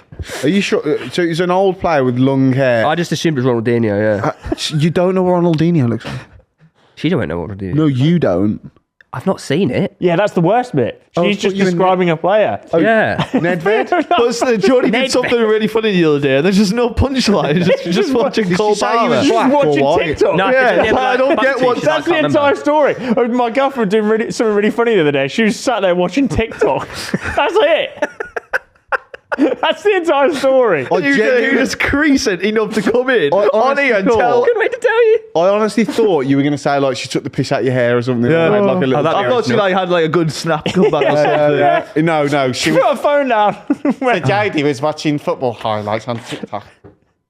Are you sure? So he's an old player with long hair. I just assumed it was Ronaldinho. Yeah, You don't know what Ronaldinho looks like? she don't know what Ronaldinho. No, you don't. I've not seen it. Yeah, that's the worst bit. Oh, She's I just thought you were describing a player. Yeah. Nedved? But Jordy did Ned- something really funny the other day, and there's just no punchline. Just watching Did Cole she say he Palmer. was She's black or watching white? TikTok. No, Yeah, yeah, I don't get what- That's the entire story. My girlfriend did something really funny the other day. She was sat there watching TikTok. That's it. That's the entire story. You just creasing enough to come in I on here and honestly tell. Couldn't wait to tell you. I honestly thought you were going to say like she took the piss out your hair or something. Yeah. Like, like a little I thought she like had like a good snap comeback or something. No, she She was. put her phone down. Went, JD was watching football highlights on TikTok.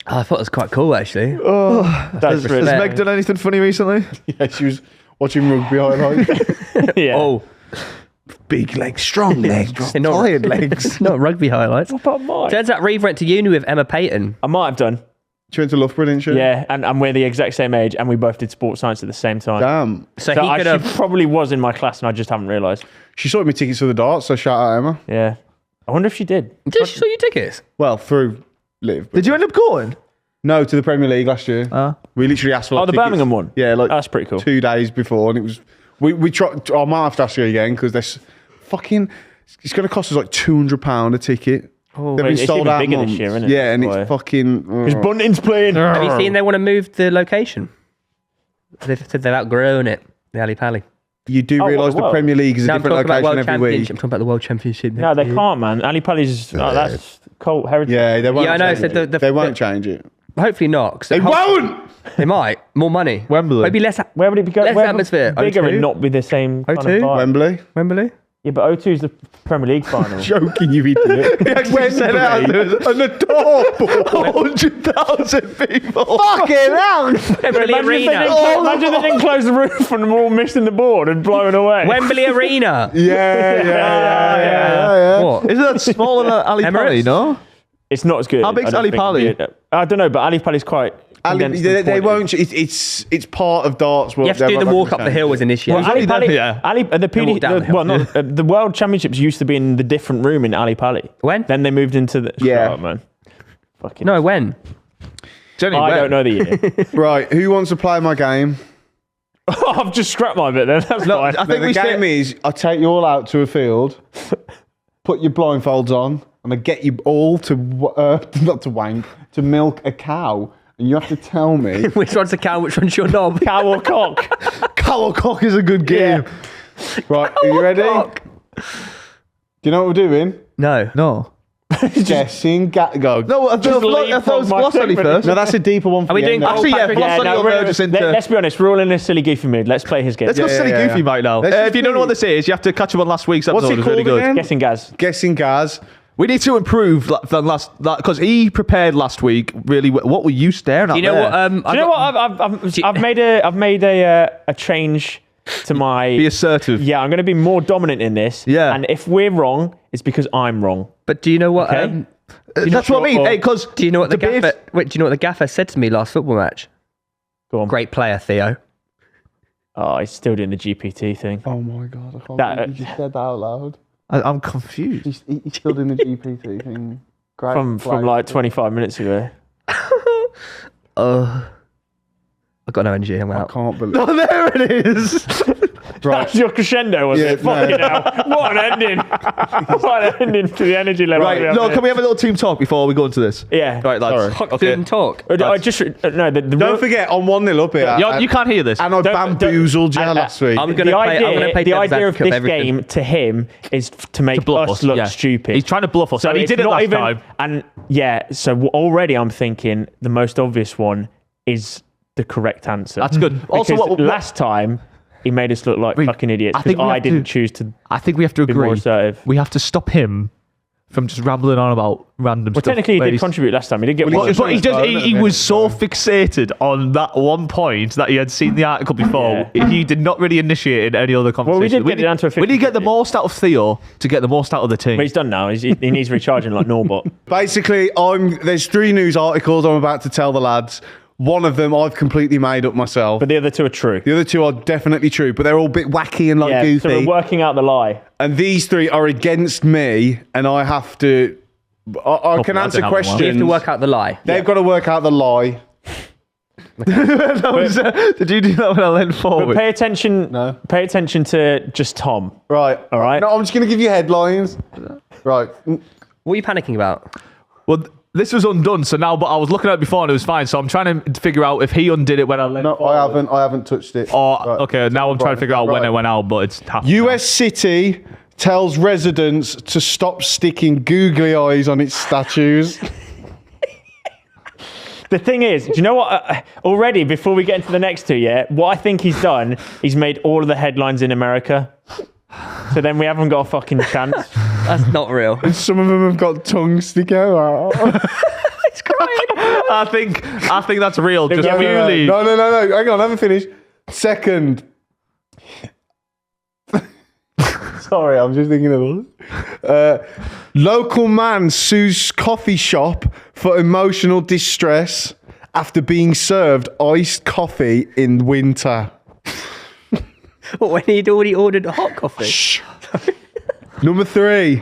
Oh, I thought it was quite cool actually. that's Has really Meg done anything funny recently? Yeah, she was watching rugby highlights. yeah. Oh, Big legs, strong legs, not- tired legs. not rugby highlights. But mine. Turns out Reeve went to uni with Emma Payton. I might have done. She went to Loughborough, didn't she? Yeah, and we're the exact same age, and we both did sports science at the same time. Damn. So, So he could she have. probably was in my class, and I just haven't realised. She sorted me tickets for the darts, so shout out Emma. Yeah. I wonder if she did. Did she saw your tickets? Well, through Liv. Did you end up going? No, to the Premier League last year. We literally asked for like, Oh, the tickets. Birmingham one? Yeah, like That's pretty cool. 2 days before, and it was. We tried. I might have to ask you again because there's fucking. It's going to cost us like £200 a ticket. Oh, They've been it's sold even out bigger months. this year, isn't it? Yeah, and That's it's why. fucking. Because Bunting's playing. Have you seen they want to move the location? They've said they've outgrown it. The Ali Pally. You do Oh, realise the well. Premier League is a No, I'm different talking about location World every week. Championship. I'm talking about the World Championship. No, they can't, man. Ali Pali's that's cult heritage. Yeah, they won't. Yeah, I know, Change so it. the- they won't change it. Hopefully not. 'Cause They won't. They might. More money. Wembley. Maybe less. Where would it be going? Less Where would atmosphere. bigger O2? and not be the same kind of O2? vibe? Wembley. Wembley. Yeah, but O2 is the Premier League final. Joking, you idiot. An adorable 100,000 people. fucking hell. Wembley Imagine if, they Arena. didn't, imagine they didn't close the roof and them all missing the board and blowing away. Wembley Arena. Yeah. What? Isn't that smaller than Ali Pally, Emirates? no? It's not as good. How big's I don't Ali think. Pally? Yeah, I don't know, but Ali Pali's quite. condensed and They pointed. won't. It's part of darts. You have to do the walk up the hill as initiation. Ali only Pally, them, yeah. Ali, the PD, walk down the hill. well, no, the World Championships used to be in the different room in Ali Pally. When? Then they moved into the. Yeah. Shut up, man. Fucking. No, when? Jenny, I when? don't know the year. Right. Who wants to play my game? I've just scrapped my bit then. That's fine. I think the we game should. is I take you all out to a field, put your blindfolds on, and I get you all to not to wank, to milk a cow, and you have to tell me. Which one's the cow? Which one's your knob? Cow or cock? Cow or cock is a good game. Right, are you ready? Cock. Do you know what we're doing? No. No. Guessing. Go. No, I thought it was my Blossary segment. first. No, that's a deeper one. For Are we the doing end. Actually, Actually, yeah, Patrick- Blossary will merge us into... Let's be honest, we're all in a silly goofy mood. Let's play his game. Let's go silly yeah, goofy yeah. right now. Let's If just you don't know do- what this is, you have to catch up on last week's episode. What's it It was really called good. again? Guessing Gaz. Guessing Gaz. We need to improve than last because he prepared last week really. What were you staring at? You know there? what? Do you know what? I've made a change to my. Be assertive. Yeah, I'm going to be more dominant in this. Yeah. And if we're wrong, it's because I'm wrong. But do you know what? Okay. That's what I mean. Because do you know what the gaffer? Wait, do you know what the gaffer said to me last football match? Go on. Great player, Theo. Oh, he's still doing the GPT thing. Oh my god! I can't believe you just said that out loud. I'm confused. He's still doing the GPT thing. Great From like 25 minutes ago. I've got no energy. I'm I out. can't believe. Oh, there it is. That's your crescendo, was it? Fucking hell. What an ending. What an ending to the energy level. Right, no, can we have a little team talk before we go into this? Yeah. Right, lads. Team talk. I just no. Don't forget, I'm 1-0 up here. You can't hear this. And I bamboozled you last week. I'm going to play. The idea of this everything. game to him is to make bluff us look yeah. stupid. He's trying to bluff us. So And he it's did it not last even, time. And yeah, so already I'm thinking the most obvious one is the correct answer. That's good. Also, Because last time he made us look like fucking idiots because I didn't choose to. I think we have to be more agree. assertive. We have to stop him from just rambling on about random stuff. Technically, he did contribute last time. He did get one. But he was so fixated on that one point that he had seen the article before. Yeah. He did not really initiate in any other conversation. Well, we did get it down to a 50. We need to get the most out of Theo to get the most out of the team. But he's done now. He needs recharging like Norbot. Basically, there's 3 news articles I'm about to tell the lads. One of them I've completely made up myself. But the other 2 are true. The other 2 are definitely true, but they're all a bit wacky and goofy. So we're working out the lie. And these 3 are against me, and I have to. I can answer questions. You have to work out the lie. They've got to work out the lie. Did you do that when I leant forward? But pay attention. No. Pay attention to just Tom. Right. All right. No, I'm just going to give you headlines. Right. What are you panicking about? Well, this was undone, so now, but I was looking at it before and it was fine. So I'm trying to figure out if he undid it when I leant No, forward. I haven't touched it. Or, Right. okay, now I'm trying to figure out when it went out, but it's half. US City tells residents to stop sticking googly eyes on its statues. The thing is, do you know what? Already, before we get into the next 2, what I think he's done, he's made all of the headlines in America. So then we haven't got a fucking chance. That's not real. Some of them have got tongues sticking out. It's crying. I think that's real. Just No. purely. No. Hang on, I haven't finished. Second. Sorry, I'm just thinking of this. Local man sues coffee shop for emotional distress after being served iced coffee in winter. What, when he'd already ordered a hot coffee? Shh. Number 3.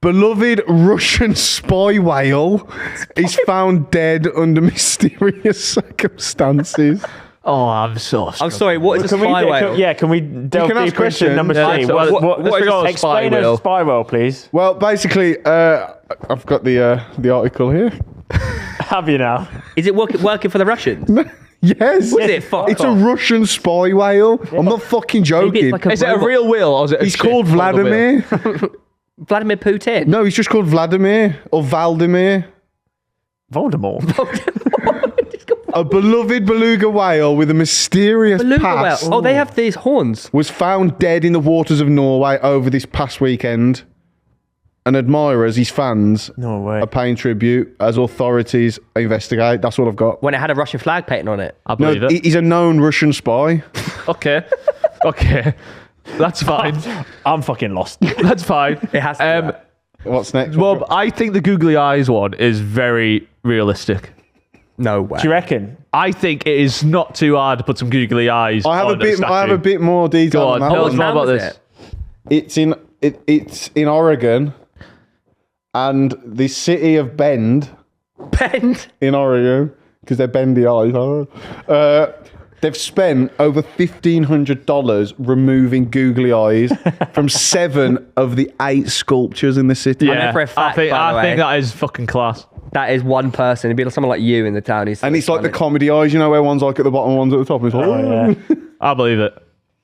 Beloved Russian spy whale is found dead under mysterious circumstances. Oh, I'm so I'm sorry, what is a Can we, spy whale? can we delve can ask deeper into number 3? questions. What Let's go with explain spy a whale. spy whale, please. Well, basically, I've got the article here. Have you now? Is it working for the Russians? Yes. Is it? Fuck It's off. a Russian spy whale. I'm not fucking Maybe joking. it's like a Is it a robot. real whale or is it a He's ship called a whale? Vladimir. Vladimir Putin? No, he's just called Vladimir or Valdemir. Voldemort. A beloved beluga whale with a mysterious Beluga past whale. Oh, they have these horns. was found dead in the waters of Norway over this past weekend. And admirers, his fans, No way. are paying tribute as authorities investigate. That's all I've got. When it had a Russian flag painted on it. I No, believe it. he's a known Russian spy. Okay. That's fine. I'm fucking lost. That's fine. It has to be that. What's next? Well, I think the googly eyes one is very realistic. No way. Do you reckon? I think it is not too hard to put some googly eyes. I have on a bit. statue. I have a bit more detail Go on on, that tell us one. more How about was this. it? It's in Oregon, and the city of Bend Bend. in Oregon, because they're bendy eyes. They've spent over $1,500 removing googly eyes from 7 of the 8 sculptures in the city. I know for a fact, I by the way. think that is fucking class. That is one person. It'd be like someone like you in the town. And it's like the comedy eyes, you know, where one's like at the bottom, one's at the top. And it's like, Yeah. I believe it.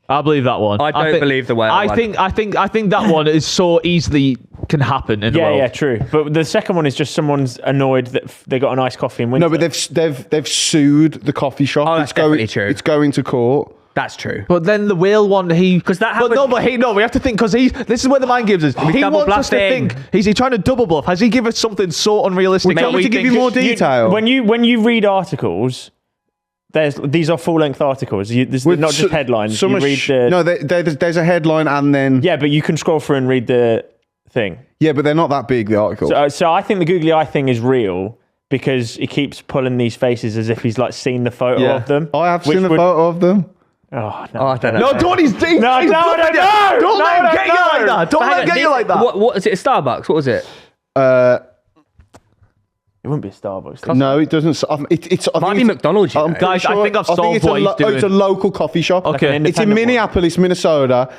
I believe that one. I don't believe the whale I one. think that one is so easily can happen in the world. Yeah, true. But the second one is just someone's annoyed that they got an iced coffee in winter. No, but they've sued the coffee shop. Oh, that's definitely true. It's going to court. That's true. But then the whale one, because that But happened- we have to think because this is where the mind gives us. He double wants us to bluffing. think. Is he trying to double bluff? Has he given us something so unrealistic? Well, tell that me we to give think- you more detail. When you read articles, these are full length articles. This is not just headlines. You read the no, there's a headline and then yeah, but you can scroll through and read the thing. Yeah, but they're not that big, the article. So I think the googly eye thing is real because he keeps pulling these faces as if he's like seen the photo of them. I have seen the photo of them. Oh, no. I don't know. No, don't. He's deep. No, I don't know. Don't let him get you like that. Don't let him get you like that. What is it? A Starbucks? What was it? It wouldn't be a Starbucks. No, it doesn't. It's Might be McDonald's. You know. Guys, I think I've solved what he's doing. It's a local coffee shop. Okay. It's in Minneapolis, Minnesota.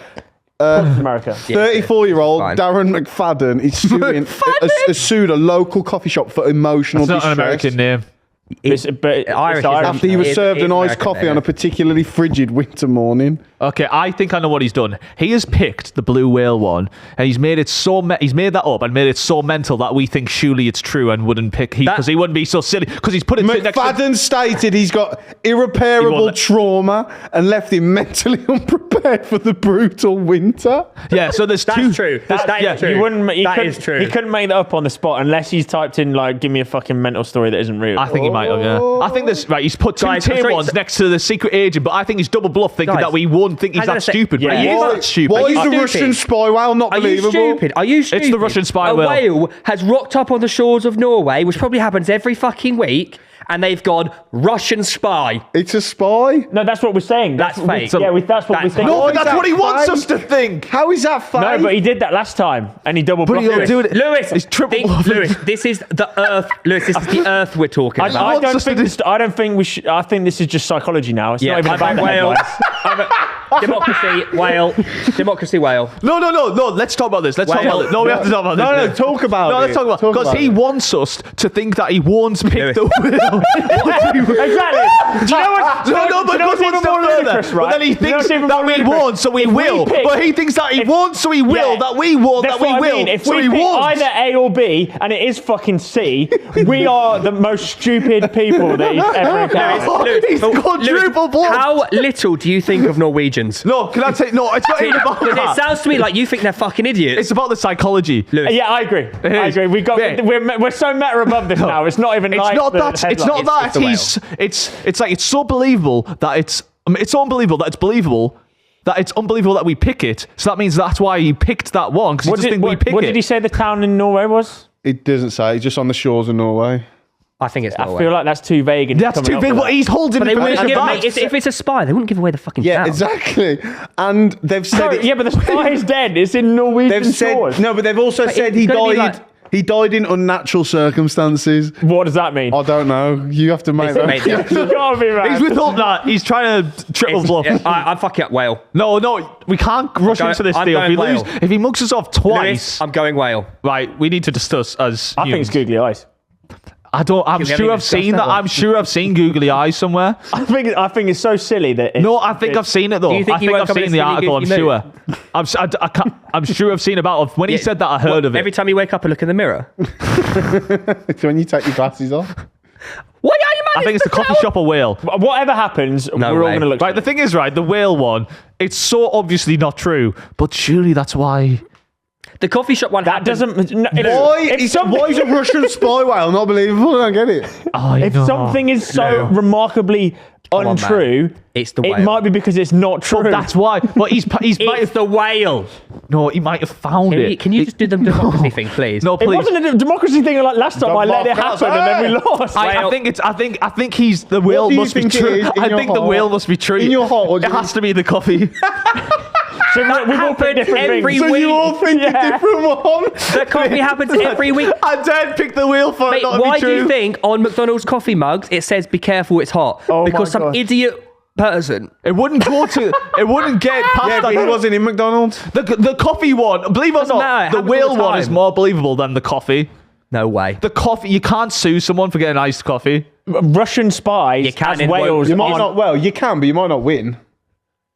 America. 34-year-old fine. Darren McFadden is sued a local coffee shop for emotional It's not distress. an American name. It's Irish. After he was served an iced American coffee name. on a particularly frigid winter morning. Okay, I think I know what he's done. He has picked the blue whale one, and he's made it he's made that up and made it so mental that we think surely it's true and wouldn't pick because he wouldn't be so silly because he's put it next to. McFadden stated he's got irreparable trauma and left him mentally unprepared for the brutal winter. Yeah, so there's That's two. true. That is true. That is true. He couldn't make that up on the spot unless he's typed in like, "Give me a fucking mental story that isn't real." I think he might have. Yeah, I think there's right. He's put two tier ones next to the secret agent, but I think he's double bluff thinking that we won't think he's that stupid. Yeah. But he is that stupid. Why is the stupid? Russian spy whale not Are you believable? stupid? Are you stupid? It's the Russian spy whale. A whale has rocked up on the shores of Norway, which probably happens every fucking week, and they've gone Russian spy. It's a spy? No, that's what we're saying. That's fake. Yeah, that's what we think. No, Why is that's that what he wants fake? us to think. How is that fake? No, but he did that last time, and he double But bluffed he'll it. do it. Lewis, He's triple think, bluffing. Lewis, this is the Earth. Lewis, this is the Earth we're talking about. I wants us to don't think we should. I think this is just psychology now. It's not even I about vote the whale. headlines. Democracy whale. No. Let's talk about this. Let's talk about it. No, we have to talk about this. No, talk about No, it. let's talk about because he wants us to think that he won't pick the whale. Exactly. Do you know what? No, but goes one step further. But then he thinks that we won't, so we will. But he thinks that he won't, so he will. That we won't, that we will. If so we he pick won't. either A or B, and it is fucking C, we are the most stupid people that he's ever encountered. He's quadruple bluff. How little do you think of Norwegians? No, can I say no? It's not even about Because it that. sounds to me like you think they're fucking idiots. It's about the psychology. Lewis. Yeah, I agree. I agree. We're so meta above this now. It's not even It's like not the that. It's headline. not that. It's the whale. It's like it's so believable that it's so unbelievable that it's believable. That it's unbelievable that we pick it. So that means that's why he picked that one because he doesn't think we pick it. What did he say the town in Norway was? It doesn't say. It's just on the shores of Norway. I think it's I Norway. feel like that's too vague. And That's too big. But he's holding They wouldn't information give, back. mate, if it's a spy, they wouldn't give away the fucking Yeah, town. exactly. And they've said yeah, but the spy is dead. It's in Norwegian They've said shores. no, but they've also said it's he gonna be died. like- He died in unnatural circumstances. What does that mean? I don't know. You have to make that. Mate, You can't be right. He's withhold that. He's trying to triple bluff. Yeah, I'm fucking up whale. No, we can't rush into this I'm deal. If going we lose, whale. if he mugs us off Lewis, twice, I'm going whale. right? We need to discuss as. I think it's googly eyes. I'm haven't sure even I've seen discussed that. that one. I'm sure I've seen googly eyes somewhere. I think it's so silly that. No, I think I've seen it though. Do you think I he think woke I've up in a seen the silly article. I'm goofy sure. I'm sure I've seen about it. When he said that, I heard of it. Every time you wake up and look in the mirror. It's when you take your glasses off. Why are you I think it's the coffee shop or whale. Whatever happens, we're all way. going to look. Right, the thing is, right, the whale one, it's so obviously not true, but surely that's why. The coffee shop one That happened. doesn't. No, Why is a Russian spy whale not believable? I don't get it. If something is so remarkably on, untrue, man. It's the it whale. might be because it's not true. But that's why. But he's might It's have, the whale. no, he might have found it. Can you just do the democracy thing, please? No, It please. wasn't a democracy thing like last time. I let it happen and then we lost. I think it's. I think he's the whale do you must be think it true. is in I your think the heart? whale must be true. In your heart, or do it you has to be the coffee. So we've all picked happened different every things. So you week. all think a different one? The coffee happens every week. I dared pick the wheel for Mate, it not to why be do true. you think on McDonald's coffee mugs it says "Be careful, it's hot"? Oh my because some God. idiot person. It wouldn't go to. It wouldn't get past Yeah, that. but he wasn't in McDonald's. The coffee one, believe it or Doesn't matter, not, it the happens whale all the one is time. more believable than the coffee. No way. The coffee, you can't sue someone for getting iced coffee. Russian spies You can as in whales. You might on- not. Well, you can, but you might not win.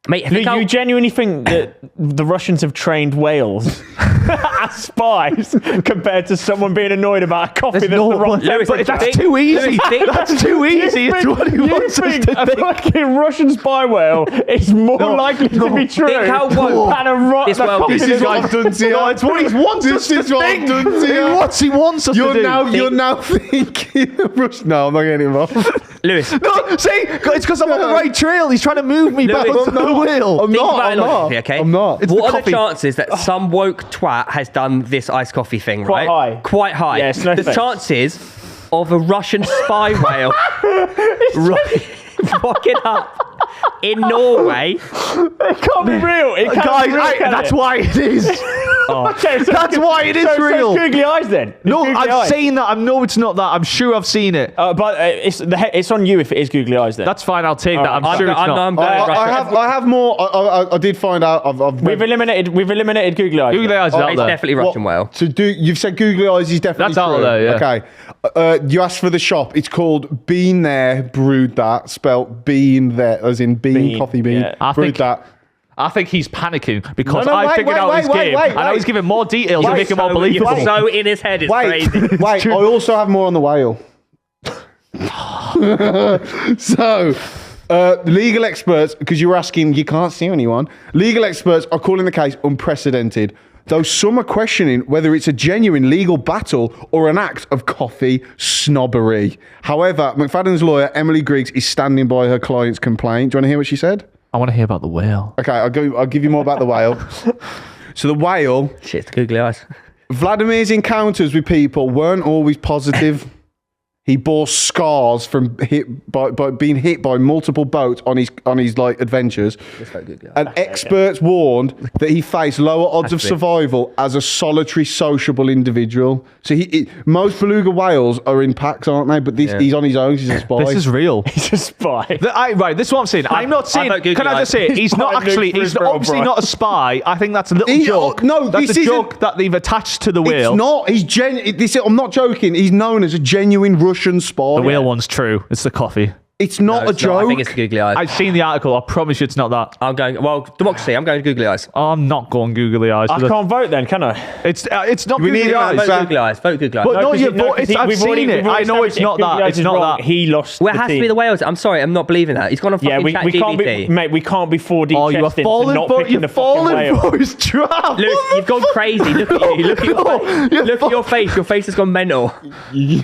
Mate, have you You genuinely think that the Russians have trained whales as spies compared to someone being annoyed about a coffee There's that's no the wrong one- Lewis, temperature? But that's think- too easy. Lewis, think- That's too easy. It's what he You wants us think to a think. fucking Russian spy whale is more likely to be true Think how than a this world- coffee this This is that's what I've done to you. No, it's what he wants us This to is what I've think. done to you. He wants us to do. You're now thinking. No, I'm not getting involved. Lewis. No, see, it's because I'm on the right trail. He's trying to move me back Lewis, onto the wheel. I'm Think not. about I'm it not. logically, okay? I'm not. It's What the are the coffee. chances that some woke twat has done this iced coffee thing, Quite right? high. Quite high. Yeah, it's no the offense. chances of a Russian spy whale rocking up in Norway. It can't be real. It can't Guys, be real, can that's it? why it is. Okay, so That's why it is so real. it's googly eyes then. It's No, googly I've eyes. seen that. I know it's not that. I'm sure I've seen it. But it's on you if it is googly eyes then. That's fine. I'll take that. I'm I'm sure it's not. I'm going Russian. I have more. I did find out. I've We've eliminated googly eyes. Googly eyes is out It's there. definitely Russian whale. to do. You've said googly eyes is definitely That's out true. there, yeah. Okay. You asked for the shop. It's called Bean There Brewed That. Spelt Bean There, as in bean, coffee bean. yeah. I Brewed think- that. I think he's panicking because No, I wait, figured wait, out his wait, game. wait, I know wait. he's giving more details to Wait, make it more So, believable. you're so in his head, it's Wait, crazy. wait. I also have more on the whale. So, legal experts, because you were asking, you can't see anyone. Legal experts are calling the case unprecedented, though some are questioning whether it's a genuine legal battle or an act of coffee snobbery. However, McFadden's lawyer, Emily Griggs, is standing by her client's complaint. Do you want to hear what she said? I want to hear about the whale. Okay, I'll give you more about the whale. So the whale, Shit, it's the googly eyes. Vladimir's encounters with people weren't always positive. He bore scars from by being hit by multiple boats on his like adventures. And experts warned that he faced lower odds of Has to be. survival as a solitary, sociable individual. So most beluga whales are in packs, aren't they? But he's on his own. He's a spy. This is real. He's a spy. Right, this is what I'm saying. I'm not saying. vote googly Can I just eyes. say he's not He's actually. buying He's Luke for his obviously bro. not a spy. I think that's a little He- joke. no, that's this a isn't- joke that they've attached to the whale. It's not. I'm not joking. He's known as a genuine Russian spy. The whale one's true. It's the coffee. It's not No, a it's joke. not. I think it's the googly eyes. I've seen the article. I promise you, it's not that. I'm going. Well, democracy. I'm going googly eyes. I'm not going googly eyes. I can't vote then, can I? It's not We need googly an eyes. answer. Vote googly eyes. Vote googly eyes. But no, 'cause you he- no, vote. 'cause he- I've we've seen already- it. we've already I know it's established not if that. googly It's eyes is not wrong, that. He lost. Well, it the has to be team. the whales. I'm sorry, I'm not believing that. He's gone on fucking Yeah, we can't ChatGPT. be, mate. We can't be 4D Oh, you are chested to falling not for picking the you're fucking falling whale. for his trap. Lewis, you've gone crazy. Look at you. Look at your face. Look at your face. Your face has gone mental. You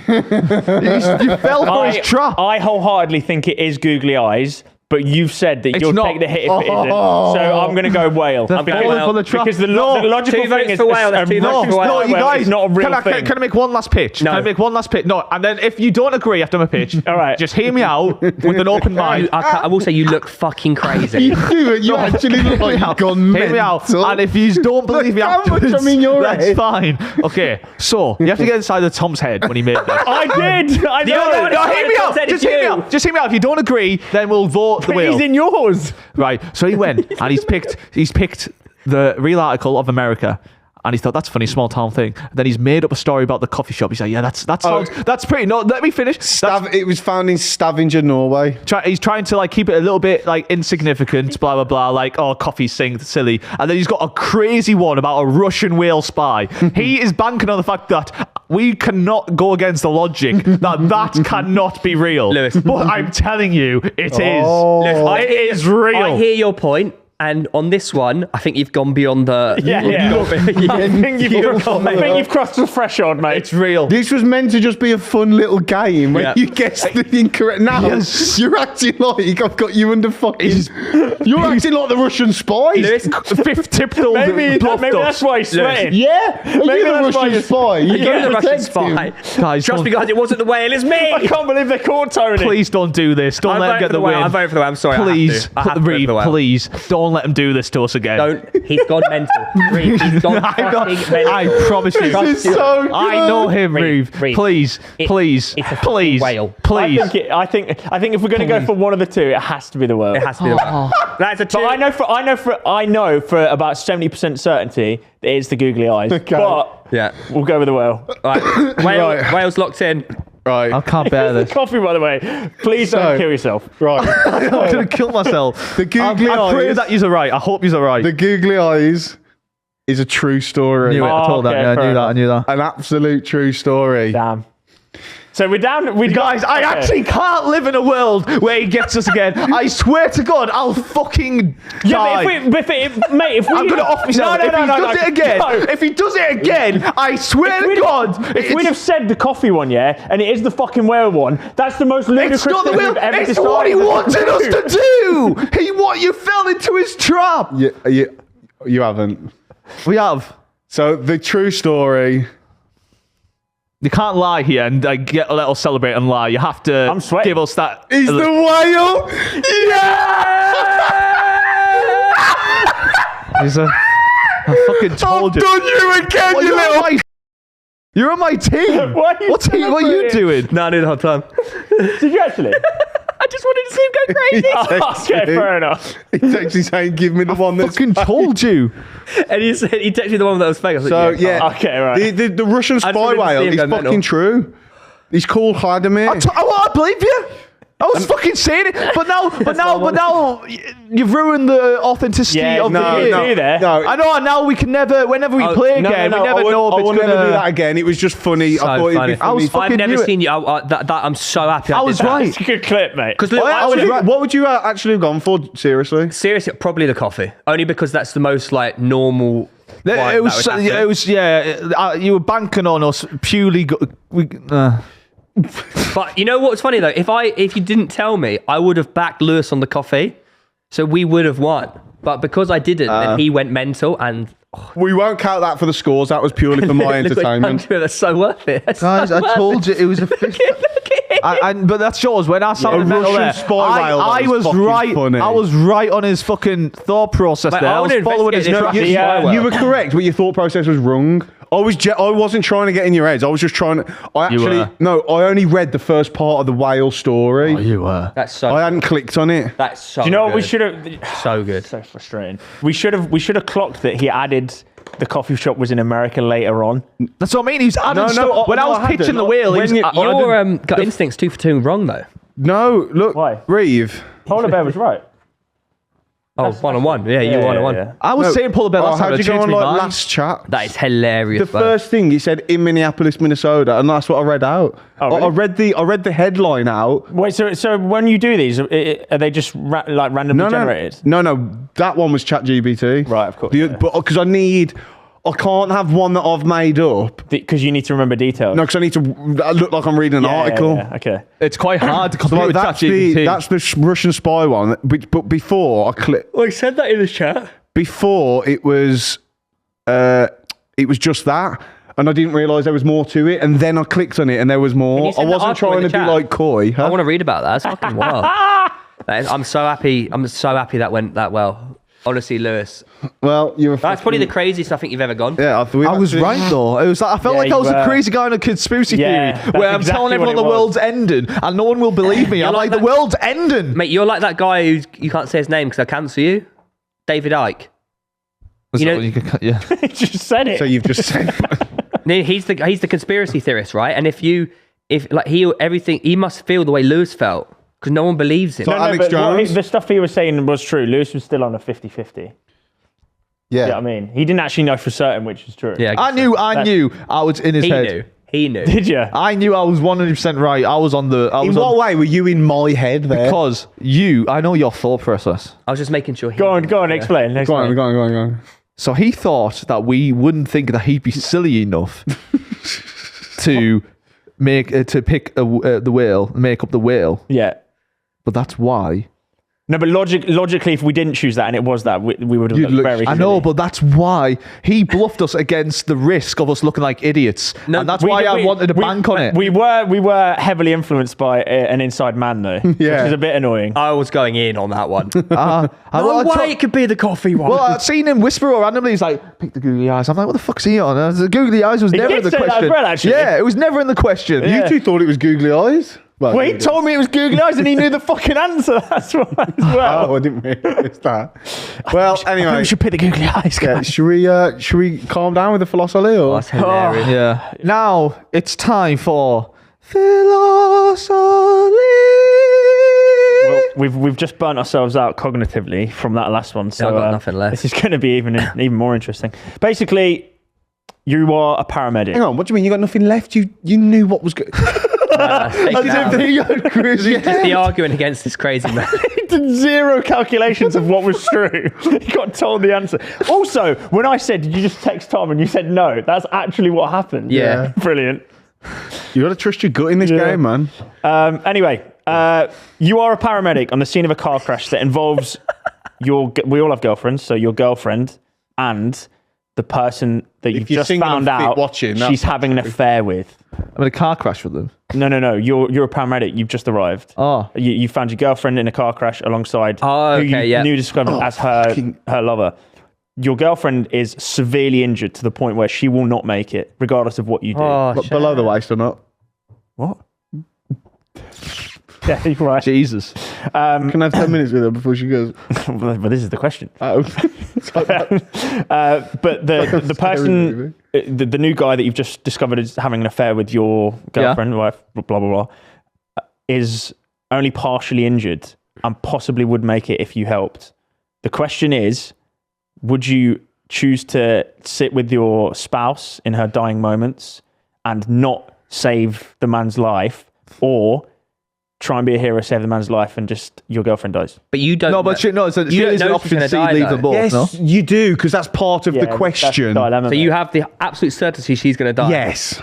fell for his trap. I wholeheartedly think it is googly eyes, but you've said that It's you'll not. take the hit if it isn't. So I'm going to go whale. I'm going to falling go for the trap. because the No. logical Two thing votes is for whale, that's two votes for whale. No, you guys, it's not a real can thing. I make one last pitch? No. Can I make one last pitch? No, and then if you don't agree after my pitch, All right. just hear me out with an open mind. I will say you look fucking crazy. You do it. You actually look like you've gone Hear me out. mental. And if you don't believe me Look how much afterwards, I'm in your that's head. fine. Okay, so you have to get inside the Tom's head when he made that. I did. I know. No, No, hear me out. Said Just it's hear me you. out. Just hear me out. If you don't agree, then we'll vote the whale. He's in yours. Right. So he went and he's picked the real article of America. And he thought, that's a funny small town thing. Then he's made up a story about the coffee shop. He's like, yeah, that's pretty. No, let me finish. It was found in Stavanger, Norway. He's trying to like keep it a little bit like insignificant, blah blah blah, like coffee's silly. And then he's got a crazy one about a Russian whale spy. He is banking on the fact that we cannot go against the logic that cannot be real. Lewis. But I'm telling you, it is. Lewis, It is real. I hear your point, and on this one, I think you've gone beyond the. Yeah. I think you've crossed the threshold, mate. It's real. This was meant to just be a fun little game where Yeah. you guess the incorrect. Now you're acting like I've got you under fucking. You're acting like the Russian spy. Lewis, Fifth tip all Maybe bluffed that's us. why he's sweating. Yeah, are Maybe you the that's why Russian you- spy? You you're gotta the Russian protect him. spy. Guys, Trust me, don't- guys, it wasn't the whale, it's I me. can't believe they caught Tony. Please don't do this. Don't I'm let him voting get for the the whale. win. I'm voting for the whale. I'm sorry, I have Please, to. I have to vote for Reeve, the whale. please don't let him do this to us again. Don't. He's gone mental. Reeve, he's gone I'm not- fucking mental. I promise you. This is so good. I know him, Reeve, Reeve. Reeve. Please, please, it's a fucking please, whale. please. I think if we're going to go for one of the two, it has to be the whale. It has to be the whale. That's a two. But I know for about 70% certainty that it's the googly eyes. Okay. But Yeah. we'll go with the whale. Right. Right. Wales locked in. Right, I can't bear this. Coffee, by the way. Please don't kill yourself. right. I'm gonna kill myself. The googly I pray eyes. that you're right. I hope you're right. The googly eyes is a true story. I knew it. I told Okay, that. Yeah, I fair knew that. I knew that. An absolute true story. Damn. So we're down. Guys, I actually can't live in a world where he gets us again. I swear to God, I'll fucking die. Yeah, but if we I'm going to off myself. If he does it again, no. if he does it again, I swear to God. If we'd have said the coffee one, yeah, and it is the fucking whale one, that's the most ludicrous It's not the thing will. we've ever It's decided what he to wanted do. us to do. You fell into his trap. You haven't. We have. So the true story. You can't lie here and let us celebrate and lie. You have to I'm sweating. give us that. Is the whale? I fucking told you. Done you again, Well, you little. You're on my team. Why are you What are you doing? No, I knew the whole time. Did you actually? I just wanted to see him go crazy. Okay, fair enough. He's actually saying, "Give me the one that's." Fucking told you. And he said he texted the one that was fake. I was So like, yeah, Okay, right. The Russian I just spy wanted to see whale him is go fucking mental. true. He's called Vladimir. I believe you. I was fucking saying it, but now you've ruined the authenticity Yeah, of no, the game. no. There. No, I know, and now we can never, whenever we play again, we never know if I it's will gonna. never do that again. It was just funny. So I thought funny. it'd be funny. fucking I've never knew it. seen you. I'm so happy. I was did that. right. It's a good clip, mate. Because I was right. What would you actually have gone for? Seriously? seriously, probably the coffee. Only because that's the most like normal. wine It was, that would happen. it was, yeah. You were banking on us purely. But you know what's funny though? If you didn't tell me, I would have backed Lewis on the coffee, so we would have won. But because I didn't, then he went mental and. We won't count that for the scores. That was purely for my Look what you've done entertainment. to it, That's so worth it. That's Guys, so I worth told you it was a Look at him. but that shows when I sounded A mental Russian there. spy whale, I that was was fucking right. funny. I was right on his fucking thought process Mate, there. I I was wanna following his investigate this track. Russian spy whale. You were correct, but your thought process was wrong. I wasn't trying to get in your heads. I was just trying to. I only read the first part of the whale story. You were. That's so. I hadn't clicked on it. That's so. Do you know what we good. should have? So good. So frustrating. We should have clocked that he added the coffee shop was in America later on. That's what I mean. He was adding stuff. When I was hadn't. pitching the wheel, he was, Your gut instinct's 2 for 2 wrong though. No, look, Why? Reeve. Polar Bear was right. Oh, 1-on-1. Yeah, you 1-on-1. Yeah. I was saying pull the bell. How'd you go on last chat? That is hilarious. The bro. first thing he said in Minneapolis, Minnesota, and that's what I read out. Oh, really? I read the headline out. Wait, so when you do these, are they just randomly generated? No, that one was ChatGPT. Right, of course, But because I can't have one that I've made up. Because you need to remember details. No, because I need to look like I'm reading an article. Yeah, okay. It's quite hard to So compete with that's ChatGPT. that's the Russian spy one. But before I clicked, I said that in the chat. before it was just that, and I didn't realise there was more to it. And then I clicked on it, and there was Can more. you I send the wasn't article trying in to the be chat? like coy. Huh? I want to read about that. That's fucking wild. I'm so happy. I'm so happy that went that well. Honestly, Lewis. Well, you're. That's probably the craziest I think you've ever gone. Yeah, I was right though. It was like, I felt Yeah, like I was you a were. crazy guy in a conspiracy Yeah, theory that's where I'm exactly telling everyone what the it was. world's ending and no one will believe me. I'm like like, the that- world's ending. Mate, you're like that guy who you can't say his name because I cancel you. David Icke. You know- yeah. You just said it. So you've just said. No, he's the conspiracy theorist, right? And if he must feel the way Lewis felt because no one believes him. So- Alex but Jones? the stuff he was saying was true. Lewis was still on a 50-50. Yeah. You know what I mean? He didn't actually know for certain which was true. Yeah, I knew I was in his he head. knew. He knew. Did you? I knew I was 100% right. I was on the. In what way were you in my head there? Because I know your thought process. I was just making sure. Go on, explain. Go on. So he thought that we wouldn't think that he'd be silly enough to pick the whale, make up the whale. Yeah. But that's why. No, but logically, if we didn't choose that and it was that, we would have You'd looked look- very I know, silly. but that's why he bluffed us against the risk of us looking like idiots. No, and that's why I wanted to bank on it. We were heavily influenced by an inside man, though, which Yeah. is a bit annoying. I was going in on that one. I it could be the coffee one. Well, I'd seen him whisper randomly. He's like, pick the googly eyes. I'm like, what the fuck's he on? The googly eyes was never did in the say that as question. well, actually. Yeah, it was never in the question. Yeah. You two thought it was googly eyes? Well, he told me it was googly eyes and he knew the fucking answer. That's why as well. Oh, I didn't realise that. Well, anyway. We should pick the googly eyes, Yeah, guys. should we calm down with the philosophy? Or? That's hilarious. Yeah. Now it's time for philosophy. Well, we've just burnt ourselves out cognitively from that last one. So I've got nothing left. This is going to be even more interesting. Basically, you are a paramedic. Hang on, what do you mean you got nothing left? You knew what was good. As if he had crazy. Just the arguing against this crazy man. He did zero calculations of what was true. He got told the answer. Also, when I said, did you just text Tom and you said no, that's actually what happened. Yeah. Brilliant. You got to trust your gut in this game, man. Anyway, you are a paramedic on the scene of a car crash that involves we all have girlfriends, so your girlfriend and the person that you've just found out she's having an affair with. I'm in a car crash with them. No. You're a paramedic. You've just arrived. Oh. You found your girlfriend in a car crash alongside who you knew discovered as her lover. Your girlfriend is severely injured to the point where she will not make it, regardless of what you do. Oh, Below the waist or not? What? Yeah, you're right. Jesus. Can I have 10 minutes with her before she goes? But this is the question. Oh. But the person, the new guy that you've just discovered is having an affair with your girlfriend, wife, blah, blah, blah, is only partially injured and possibly would make it if you helped. The question is, would you choose to sit with your spouse in her dying moments and not save the man's life, or try and be a hero, save the man's life, and just your girlfriend dies? But you don't. No, but she is an option C, leave them both. Yes, no? you do, because that's part of the question. Dilemma, So you have the absolute certainty she's going to die. Yes.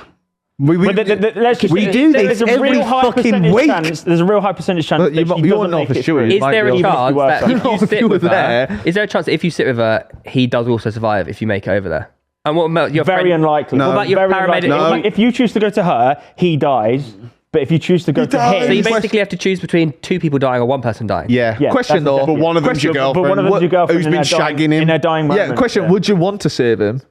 We do this every fucking week. There's a real high percentage chance that you won't know for sure. Is there a chance that if you sit you were with her, there. is there a chance that if you sit with her, he does also survive if you make it over there? And what about your Very friend? unlikely. What about your Very paramedic? unlikely. No. If you choose to go to her, he dies. But if you choose to go to him... So you basically have to choose between two people dying or one person dying. Yeah. Question though. But one of them's your girlfriend. But one of them's your girlfriend who's been shagging him. in their dying moments. Yeah, question, would you want to save him?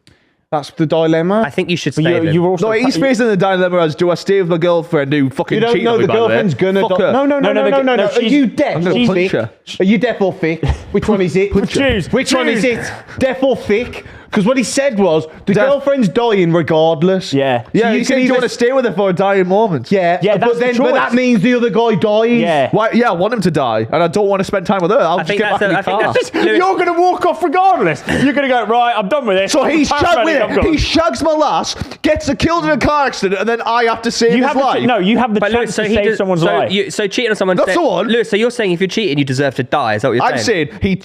That's the dilemma. I think you should stay with him. Also No, he's facing the dilemma as, do I stay with my girlfriend who fucking You don't cheated know on me, the by the way? girlfriend's gonna Fuck die. her. No. Are you deaf? I'm gonna punch her. Are you deaf or thick? Which one is it? Choose. Which one is it? Deaf or thick? Because what he said was, the girlfriend's dying regardless. Yeah. So Yeah, you said you want to stay with her for a dying moment. Yeah, Yeah, that's the but that choice. means the other guy dies. Yeah. Why? Yeah, I want him to die, and I don't want to spend time with her. I'll just think get back that's in a- the I think car. that's just- You're going to walk off regardless. You're going to go, right, I'm done with this. So he's shagged with Paramedic, her. He shags my lass, gets her killed in a car accident, and then I have to save You his have life. you have the But chance Lewis, to save someone's life. So cheating on someone. That's the one. Lewis, so you're saying if you're cheating, you deserve to die. Is that what you're I'm saying? saying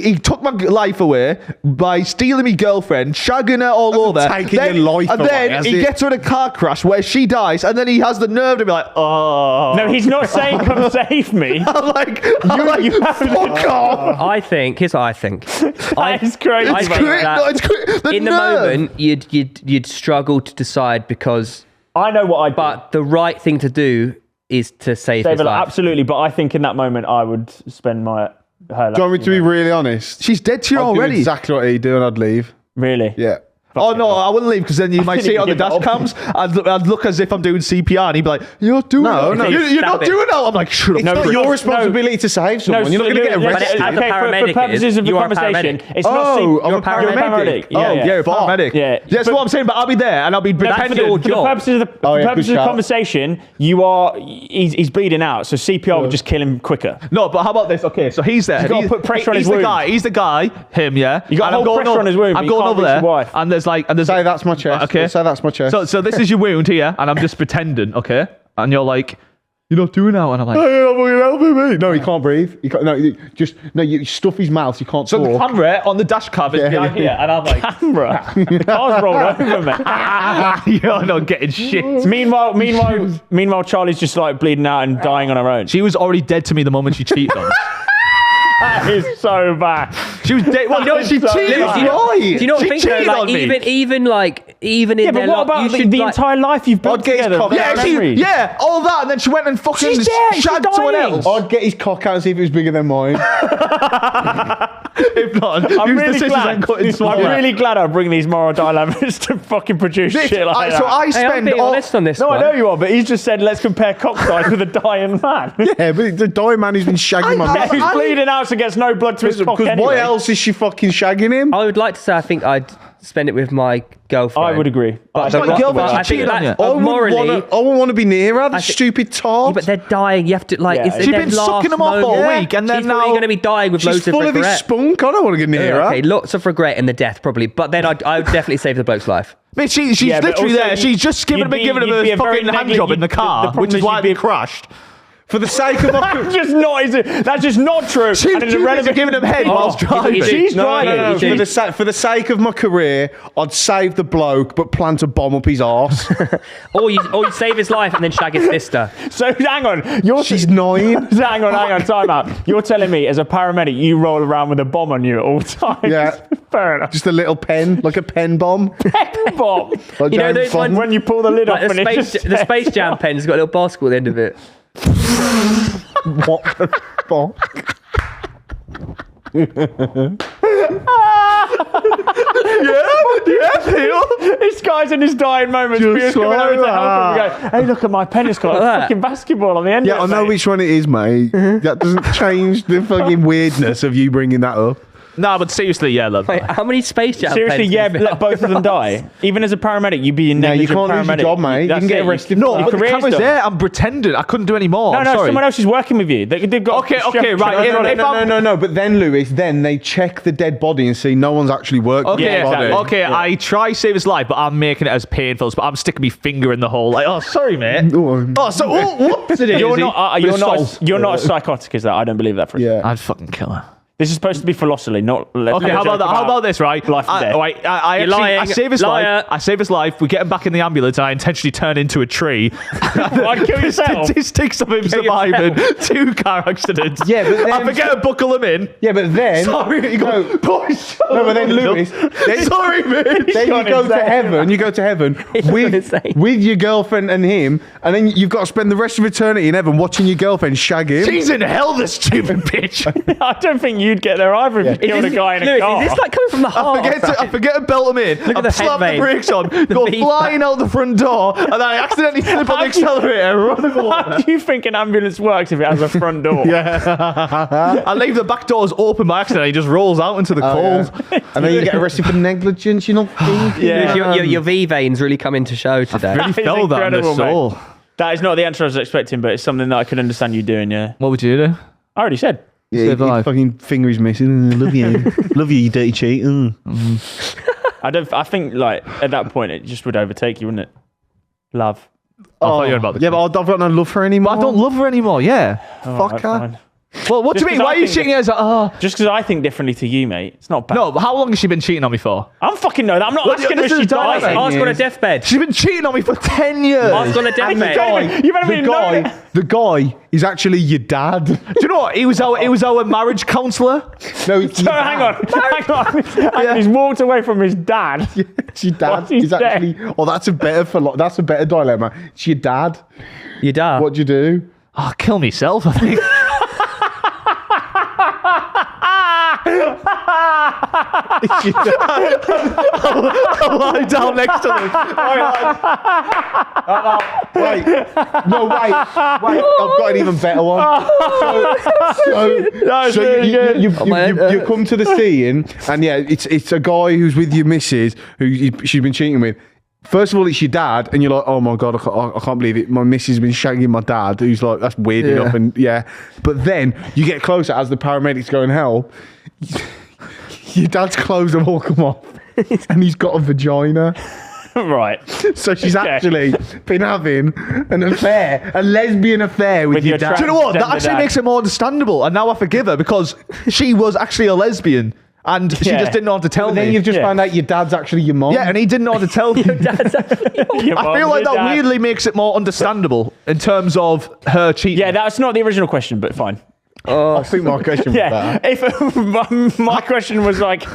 he took my life away by stealing my girlfriend, shagging her all over. taking your life and away, then has he it? gets her in a car crash where she dies, and then he has the nerve to be like, oh. No, he's not saying come save me. I'm like, fuck off. I think. Here's what I think. That is crazy. I It's think great. that No, it's great. The in the nerve. moment, you'd struggle to decide because. I know what I'd do. But the right thing to do is to save his Save her life. absolutely, but I think in that moment I would spend her life. Do you want me to be really honest? She's dead to you I'd do already. exactly what he'd do and I'd leave. Really? Yeah. Oh no, I wouldn't leave because then you might didn't see it on the give dash up. cams. I'd look as if I'm doing CPR, and he'd be like, "You're not doing No, it. no. You're not Stab it. doing it." I'm like, "Shut up." It's not your responsibility to save someone. You're not going to get let's- arrested. But as a okay, paramedic for purposes of the you are a conversation, paramedic. it's not Oh, I'm You're a a paramedic. Yeah, Yeah, you're a paramedic. Yeah. That's what I'm saying. But I'll be there, and I'll be that's pretending. your For the job. purposes of the, Oh, yeah, purposes good of the shout. conversation, he's bleeding out, so CPR would just kill him quicker. No, but how about this? Okay, so he's there. You gotta put pressure on his He's the wound. guy. He's the guy. Him, yeah. You gotta And I'm hold going pressure on his wound, but I'm you going can't over reach there, your wife. and there's Say that's my chest. Okay. Say that's my chest. So this is your wound here, and I'm just pretending, okay? And you're like, "You're not doing that," and I'm like, You're helping me. No, he can't breathe. He can't, you stuff his mouth. You can't so the talk. camera on the dash cam is Yeah, behind yeah. here, and I'm like, Camera. The car's rolled over, mate. "You're not getting shit." Meanwhile, Charlie's just like bleeding out and dying on her own. She was already dead to me the moment she cheated on us. That is so bad. She was dead. Well, you know, she So cheated. bad. Do you know, right. do you know what I She think? Though? cheated Like, on me. even in Yeah, but their what lot, about you the should, like, entire life you've built I'd get his together? cock with out. memories? Yeah, all that, and then she went and fucking She's dead, she's shagged someone dying. else. I'd get his cock out and see if it was bigger than mine. If not, I'm use the really scissors glad. and cut it I'm smaller. really glad I bring these moral dilemmas to fucking produce shit like that. So I Hey, I'm spend being all. honest on this no, one. I know you are, but he's just said let's compare cock size with a dying man. Yeah, but the dying man who's been shagging my Yeah, man. who's bleeding out so gets no blood to his cock Because anyway. why else is she fucking shagging him? I would like to say I think I'd spend it with my girlfriend. I would agree. But It's not your girlfriend, she I think cheated on that's you. morally. I wouldn't want to be near her, the thi- stupid tart. But they're dying. You have to like. Yeah. It's She's their been last sucking them off all moment. week, and then she's probably now- going to be dying with She's loads of full of his regret. spunk. I don't want to get near her. Okay, lots of regret and the death probably, but then I would definitely save the bloke's life. Mate, she's literally there. She's just giving him a fucking hand job in the car, which is why they crashed. For the sake of my that's just not true. She's giving him head whilst driving. She's driving. No. For the sake of my career, I'd save the bloke, but plant a bomb up his arse. or you save his life and then shag his sister. So hang on, She's 9. hang on, time out. You're telling me as a paramedic you roll around with a bomb on you at all times? Yeah. Fair enough. Just a little pen, like a pen bomb. Pen bomb. Like You know James those ones Bond. When you pull the lid off Like and the Space Jam pen's got a little basketball at the end of it. What the fuck? Theo. This guy's in his dying moments. Just Coming over to like help him and go, hey, look at my pen. It's got a fucking basketball on the end Yeah, of it. I know mate. which one it is, mate. That doesn't change the fucking weirdness of you bringing that up. Nah, but seriously, yeah, love. Wait, how many Space Jam Seriously, pens yeah, do you let fit both of them die. Even as a paramedic, you'd be a No, you negligent can't lose your paramedic. job, mate. You That's can get it. arrested. No, Your but the career's camera's done. there. I'm pretending. I couldn't do any more. No, I'm no, sorry. someone else is working with you. They've got Okay, right. No. But then, Lewis, they check the dead body and see no one's actually worked. Okay, Yeah, exactly. okay. I try save his life, but I'm making it as painful. But I'm sticking my finger in the hole. Like, oh, sorry, mate. Oh, So what's it? You're not as psychotic as that. I don't believe that for you. yeah. I'd fucking kill her. This is supposed to be philosophy, not. Okay, how about that? How about this, right? Life and death. I save his life. I save his life. We get him back in the ambulance, and I intentionally turn into a tree. I'd kill yourself. Statistics of him surviving 2 car accidents. Yeah, but then- I forget to buckle him in. Yeah, but then... Sorry, you go, No, boys. no, but then, Lewis... Sorry, mate. Then you go to heaven. You go to heaven with your girlfriend and him, and then you've got to spend the rest of eternity in heaven watching your girlfriend shag him. She's in hell, this stupid bitch. I don't think you'd get there either if you killed a guy in a Lewis, car. is this like coming from the heart? I forget to belt him in. Look at I the slap head the brakes on, go V-back. flying out the front door, and then I accidentally flip on the accelerator, run and go. How do you think an ambulance works if it has a front door? I leave the back doors open by accident. He just rolls out into the cold. And then you get arrested for negligence. You're not thinking. Yeah. Your V veins really come into show today. Really That is felt that in the incredible, soul. mate. That is not the answer I was expecting, but it's something that I could understand you doing, yeah. What would you do? I already said. Yeah, Save your life. fucking finger is missing. Love you. Love you, you dirty cheat. I think, like, at that point, it just would overtake you, wouldn't it? Love. I thought you were about the Yeah, but I've got no love for her anymore. I don't love her anymore, yeah. Fuck her. Fine. Well, what do Just you mean? 'cause Why I are you think shaking your head like, oh? Just because I think differently to you, mate. It's not bad. No, but how long has she been cheating on me for? I'm fucking know that. I'm not Well, asking this if is she dynamite. died. Ask on a deathbed. She's been cheating on me for 10 years. Ask on a And the deathbed. guy, You better be known. the guy is actually your dad. Do you know what? He was our marriage counsellor. No, it's So your hang dad. on. And he's walked away from his dad. It's your dad. What's his He's actually. Oh, that's a better dilemma. It's your dad. Your dad. What'd you do? I'll kill myself, I think. I'll lie down next to him. Wait, no, wait. I've got an even better one. So you come to the scene, and yeah, it's a guy who's with your missus who she's been cheating with. First of all, it's your dad, and you're like, oh my God, I can't believe it. My missus has been shagging my dad, who's like, that's weird enough. And yeah, but then you get closer as the paramedics go and help. Your dad's clothes have all come off, and he's got a vagina. Right. So she's actually been having an affair, a lesbian affair with your dad. Do you know what? That Gender actually dad. makes it more understandable. And now I forgive her because she was actually a lesbian. And she Yeah. just didn't know how to tell But me. then you've just Yeah. found out your dad's actually your mom. Yeah, and he didn't know how to tell me. Your I mum, feel like your that dad. weirdly makes it more understandable in terms of her cheating. Yeah, that's not the original question, but fine. I think my question was Yeah, better. if my question was like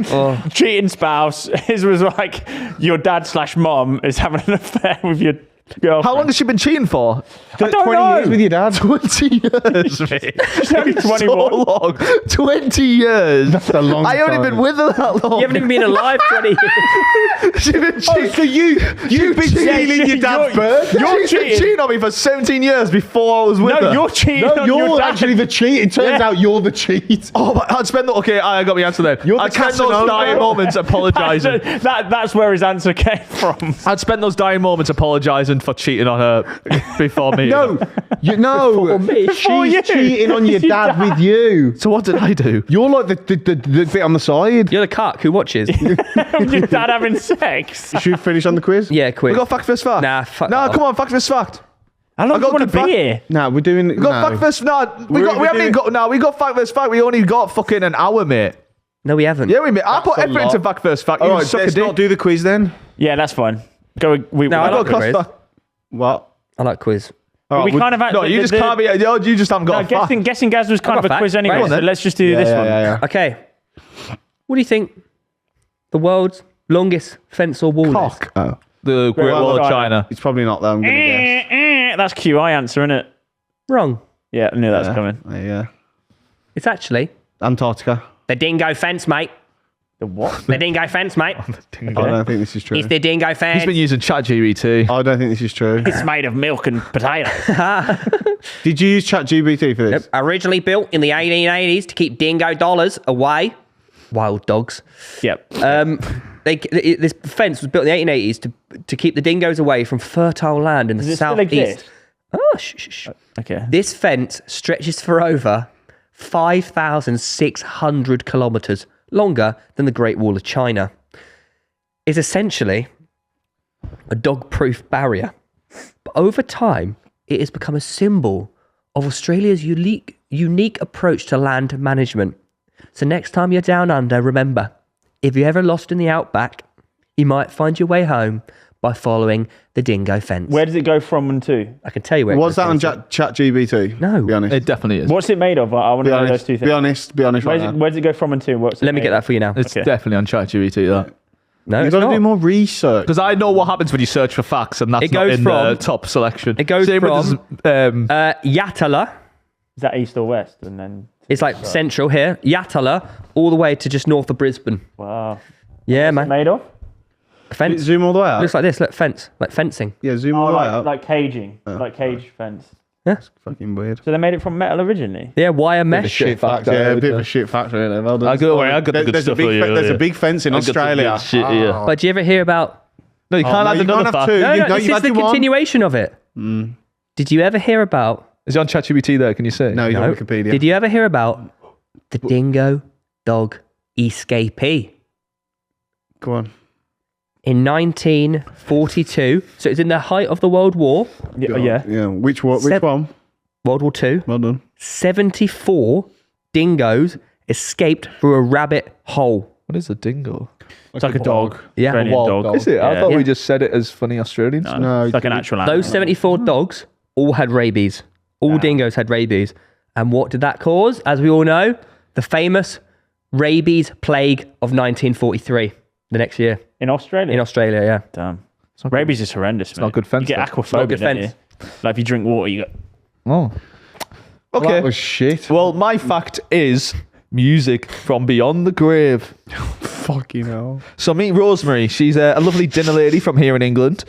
cheating spouse, his was like your dad / mom is having an affair with your girlfriend. How long has she been cheating for? I don't 20 know. years with your dad. 20 years, mate. She's only So 21. long. 20 years. That's a long I only time. been with her that long. You haven't even been alive 20 years. She's been cheating. So you've been stealing your dad's birthday? She's been cheating. cheating on me for 17 years before I was with her. No, you're cheating No, on you're your dad. actually the cheat. It turns Yeah. out you're the cheat. Oh, but I'd spend okay. I got my answer then. You're the I'd spend those Casanova. dying moments apologising. That's where his answer came from. I'd spend those dying moments apologising punishment for cheating on her before me. No, she's cheating on your dad with you. So what did I do? You're like the bit on the side. You're the cuck who watches. With your dad having sex. Should we finish on the quiz? Yeah, quick. We got fact first fact. Nah, fuck No, off. come on, fact first fact. How long do you got want to good be fact. here? No, we're doing. We got fact first. No, we got fact first fact. We only got fucking an hour, mate. No, we haven't. Yeah, I put a effort lot. into fact first fact. All You right, suck a let's dick. not do the quiz then. Yeah, that's fine. Go. No, I I like got quiz. fact. What? I like quiz. All right, We kind of had. No, you just can't be. You just haven't got a fact. Guessing Gaz was kind I've of got a quiz fact. anyway, Right. so let's just do this one. Yeah. Okay. What do you think the world's longest fence or wall is? Cock. Oh, The Great Wall of China. it's probably not that. I'm gonna guess. That's QI answer, isn't it? Wrong. Yeah, I knew that was coming. Yeah. It's actually Antarctica. the dingo fence, mate. The what? The dingo fence, mate. I don't think this is true. It's the dingo fence. He's been using ChatGPT. I don't think this is true. It's made of milk and potato. Did you use ChatGPT for this? Originally built in the 1880s to keep dingo dollars away. Wild dogs. Yep. This fence was built in the 1880s to keep the dingoes away from fertile land in the Does it still southeast. exist? Oh, shh. Okay. This fence stretches for over 5,600 kilometres, longer than the Great Wall of China. It's essentially a dog-proof barrier. But over time, it has become a symbol of Australia's unique approach to land management. So next time you're down under, remember, if you're ever lost in the outback, you might find your way home by following the dingo fence. Where does it go from and to? I can tell you where it Was goes that on from. ChatGPT? No. Be honest. It definitely is. What's it made of? I want Be to know those honest. two things. Be honest right now. Where does it go from and to? What's it Let me made get that of? for you now. It's Okay. definitely on ChatGPT, that. No, You've it's got to not. do more research. Because I know what happens when you search for facts, and that's It not goes in the from- top selection. It goes Same with from this, Yatala. Is that east or west? And then It's like central here. Yatala, all the way to just north of Brisbane. wow. Yeah, What's it man. made of? Fence. Zoom all the way out. Looks like this. Look, fence. Like fencing. Yeah, zoom Oh, all the way out. like caging, like cage fence. Fucking weird. So they made it from metal originally. Yeah, wire mesh. Shit fact. Yeah, a bit of a shit fact really. Well done. I got the good There's a stuff for you, There's yeah. a big fence in I got the Australia. good shit, yeah. But do you ever hear about... No, you can't no, add you another can't have fact. two. No, You- no, no, this you've is had the your one. continuation of it. Did you ever hear about... Is it on ChatGPT there? Can you say? No, you're No. on Wikipedia. Did you ever hear about the dingo dog escapee? Go on. In 1942, so it's in the height of the World War, Yeah. Yeah. Which one? Which Seb- one? World War II, Well done. 74 dingoes escaped through a rabbit hole. What is a dingo? It's like a dog. Yeah. Australian Wild dog. dog. Is it? I Yeah. thought Yeah. we just said it as funny Australians. No, It's like an actual animal. Those 74 dogs all had rabies. All dingoes had rabies. And what did that cause? As we all know, the famous rabies plague of 1943, the next year In Australia? in Australia, yeah. Damn. Rabies is horrendous, man. not good fence, You get though. aquaphobia, good don't fence. you? Like if you drink water, you get... Oh. That Okay. was shit. Well, my fact is music from beyond the grave. Fucking hell. So meet Rosemary. She's a lovely dinner lady from here in England.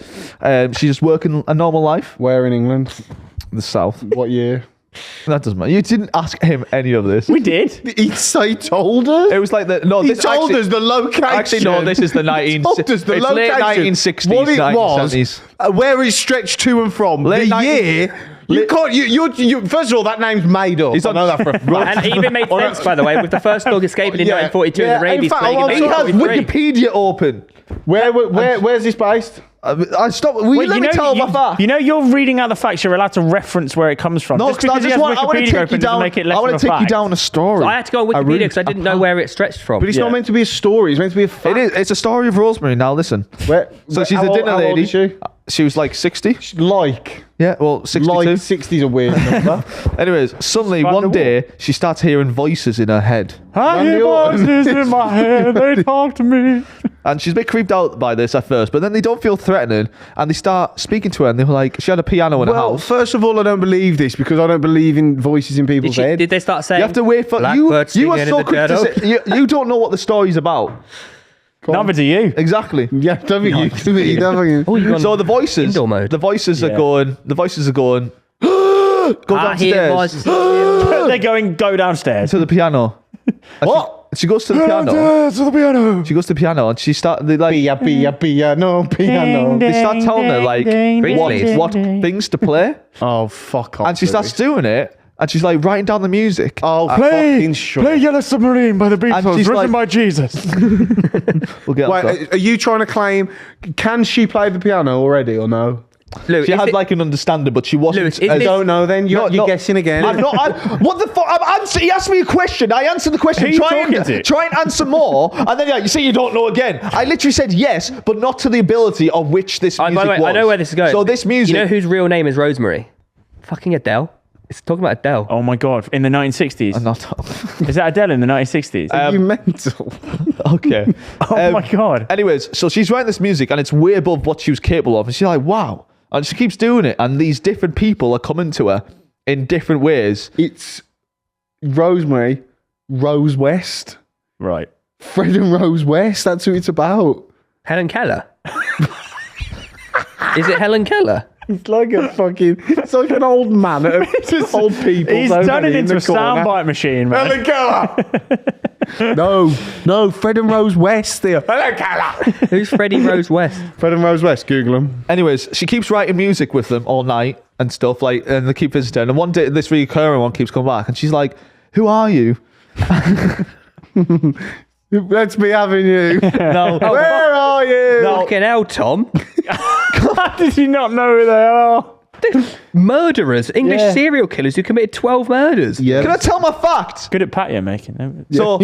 She's just working a normal life Where in England? in the south. What year? That doesn't matter. You didn't ask him any of this. We did. He told us. It was like the no. He This told actually, us the location. Actually, no. This is the He 19. told us the it's location. late 1960s, What it 1970s. was, where it stretched to and from. Late the 19 year. You can't. You. First of all, that name's made up. He's I on- know that for a fact. And it even made sense, by the way, with the first dog escaping in Yeah. 1942 Yeah, and the rabies in fact, plague in I'm He has 1943. Wikipedia open. Where's this based? I stop. Will you let me tell my fact? You know, you're reading out the facts. You're allowed to reference where it comes from. No, Just because I because he just has want. I want to Wikipedia take you open doesn't down. make it less I want of to a take you fact. down a story. I had to go on Wikipedia because I didn't know where it stretched from. But it's not meant to be a story. It's meant to be a fact. It is. It's a story of Rosemary. Now listen. So she's a dinner lady. She was like 60. Like Yeah, well, 62. 60's a weird number. Anyways, suddenly Find one the day she starts hearing voices in her head. I hear voices in my head. They talk to me. And she's a bit creeped out by this at first, but then they don't feel threatening and they start speaking to her and they were like, she had a piano in her Well, house. first of all, I don't believe this because I don't believe in voices in people's head. Did they start saying? You have to wait for Blackbird you are singing in so the quick to dirt say, you don't know what the story's about. Neither do you. Exactly. Yeah, don't think you. Don't think Oh, you So the voices Indoor mode. The voices are Yeah. going go I hear downstairs voices. They're going, go downstairs. to the piano. What? She goes to the piano. To the piano. She goes to the piano and she starts like Piano. they start telling her like what things to play, Oh, fuck off. and she starts doing it. And she's like writing down the music. Oh, fucking shut up. Yellow Submarine by the Beatles, she's written like- by Jesus. We'll get onto that. Wait, are you trying to claim? Can she play the piano already or no? Lou, She is had it- like an understanding, but she wasn't. Lewis, is I this- don't know. Then you're No. guessing again. I'm not. What the fuck? He asked me a question. I answered the question. Who are you talking to? Try and answer more, and then you say you don't know again. I literally said yes, but not to the ability of which this music By the way, was. I know where this is going. So this music. You know whose real name is Rosemary? Fucking Adele. It's talking about Adele. Oh my God! In the 1960s, I'm not. is that Adele in the 1960s? Are you mental? Okay. Oh my God! Anyways, so she's writing this music, and it's way above what she was capable of, and she's like, "Wow!" And she keeps doing it, and these different people are coming to her in different ways. It's Rosemary, Rose West, Right. Fred and Rose West. That's who it's about. Helen Keller. Is it Helen Keller? It's like a fucking. It's like an old man at old people. He's done it into a soundbite machine, man. Helen Keller. No, Fred and Rose West. There. Helen Keller. Who's Freddie Rose West? Fred and Rose West. Google them. Anyways, she keeps writing music with them all night and stuff like, and they keep visiting. And one day, this recurring one keeps coming back, and she's like, "Who are you?" Let's be having you. No, Where are you? Fucking hell, Tom. How did you not know who they are? Murderers. English Yeah. serial killers who committed 12 murders. Yeah. Can I tell my fact? Good at patio making. Them. So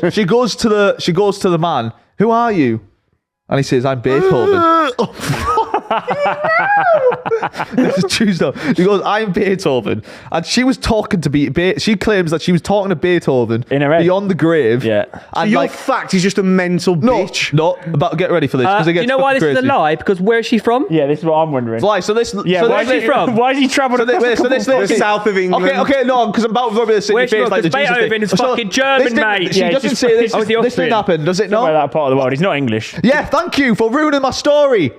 she goes to the man. Who are you? And he says, "I'm Beethoven." This is true stuff. She goes, "I'm Beethoven," and she was talking to she claims that she was talking to Beethoven In her head. beyond the grave. Yeah. and Your like, fact is just a mental bitch. no, but get ready for this. 'cause it Do you gets know why this fucking is a crazy. lie? Because where is she from? Yeah, this is what I'm wondering. Why? So this. Yeah, so why this, is he from? Why is he travelling? The south of England. Okay, no, because I'm about to rub it in Where's your she face from? like the 'Cause Jesus Beethoven thing. is fucking German, this didn't- mate. She Yeah, doesn't just- say this. I was the This didn't Austrian. happen, does it Not not? that part of the world. He's not English. Yeah, thank you for ruining my story.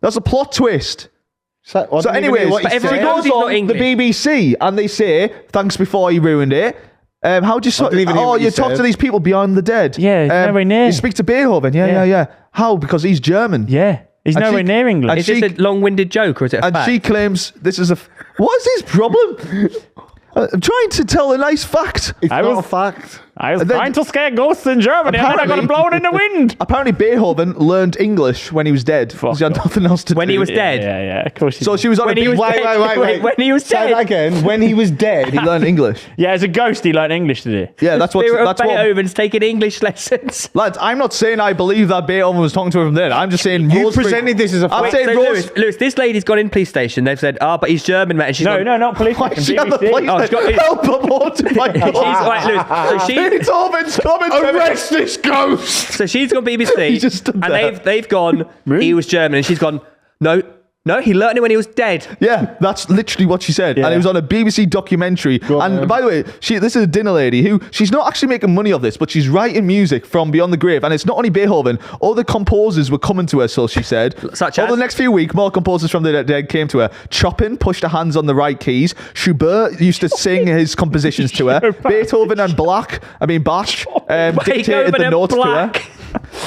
That's a plot twist. So anyways, But she everyone goes knows he's not on the English. BBC and they say, "Thanks before you ruined it." How do you didn't even hear what you you talk said. to these people beyond the dead? Yeah, he's nowhere near. You speak to Beethoven. Yeah. How? Because he's German. Yeah, he's And nowhere she- near England. and Is this a long-winded joke or is it a And fact? she claims this is what is his problem? I'm trying to tell a nice fact. It's I not was- a fact. I was and then- trying to scare ghosts in Germany, and then I got Apparently- blown in the wind. Apparently, Beethoven learned English when he was dead because he had off. nothing else to When do. he was dead. Yeah, of course. So she was on When a he was beach. dead. Wait. When he was Say dead. that again. When he was dead. He learned English. Yeah, as a ghost, he learned English today. Yeah, that's what. Spirit of That's what. Beethoven's taking English lessons. Lads, I'm not saying I believe that Beethoven was talking to her from there. I'm just saying You Rosemary- presented this as a I'm fact. saying So Lewis, this lady's gone in police station. They've said, but he's German, mate. And she's No, gone, no, not police Why station. she on the BBC. place? Oh, she's got- Help aborted my She's right, Lewis. So Beethoven's coming to me. Arrest this ghost. So she's gone BBC, He just stood and there. they've gone. He was German, and she's gone. No, he learned it when he was dead. Yeah, that's literally what she said. Yeah. And it was on a BBC documentary. on, and then. by the way, this is a dinner lady who, she's not actually making money off this, but she's writing music from beyond the grave. And it's not only Beethoven. All the composers were coming to her, so she said. Such Over as? the next few weeks, more composers from the dead came to her. Chopin pushed her hands on the right keys. Schubert used to sing his compositions to her. Beethoven and Bach dictated the notes to her.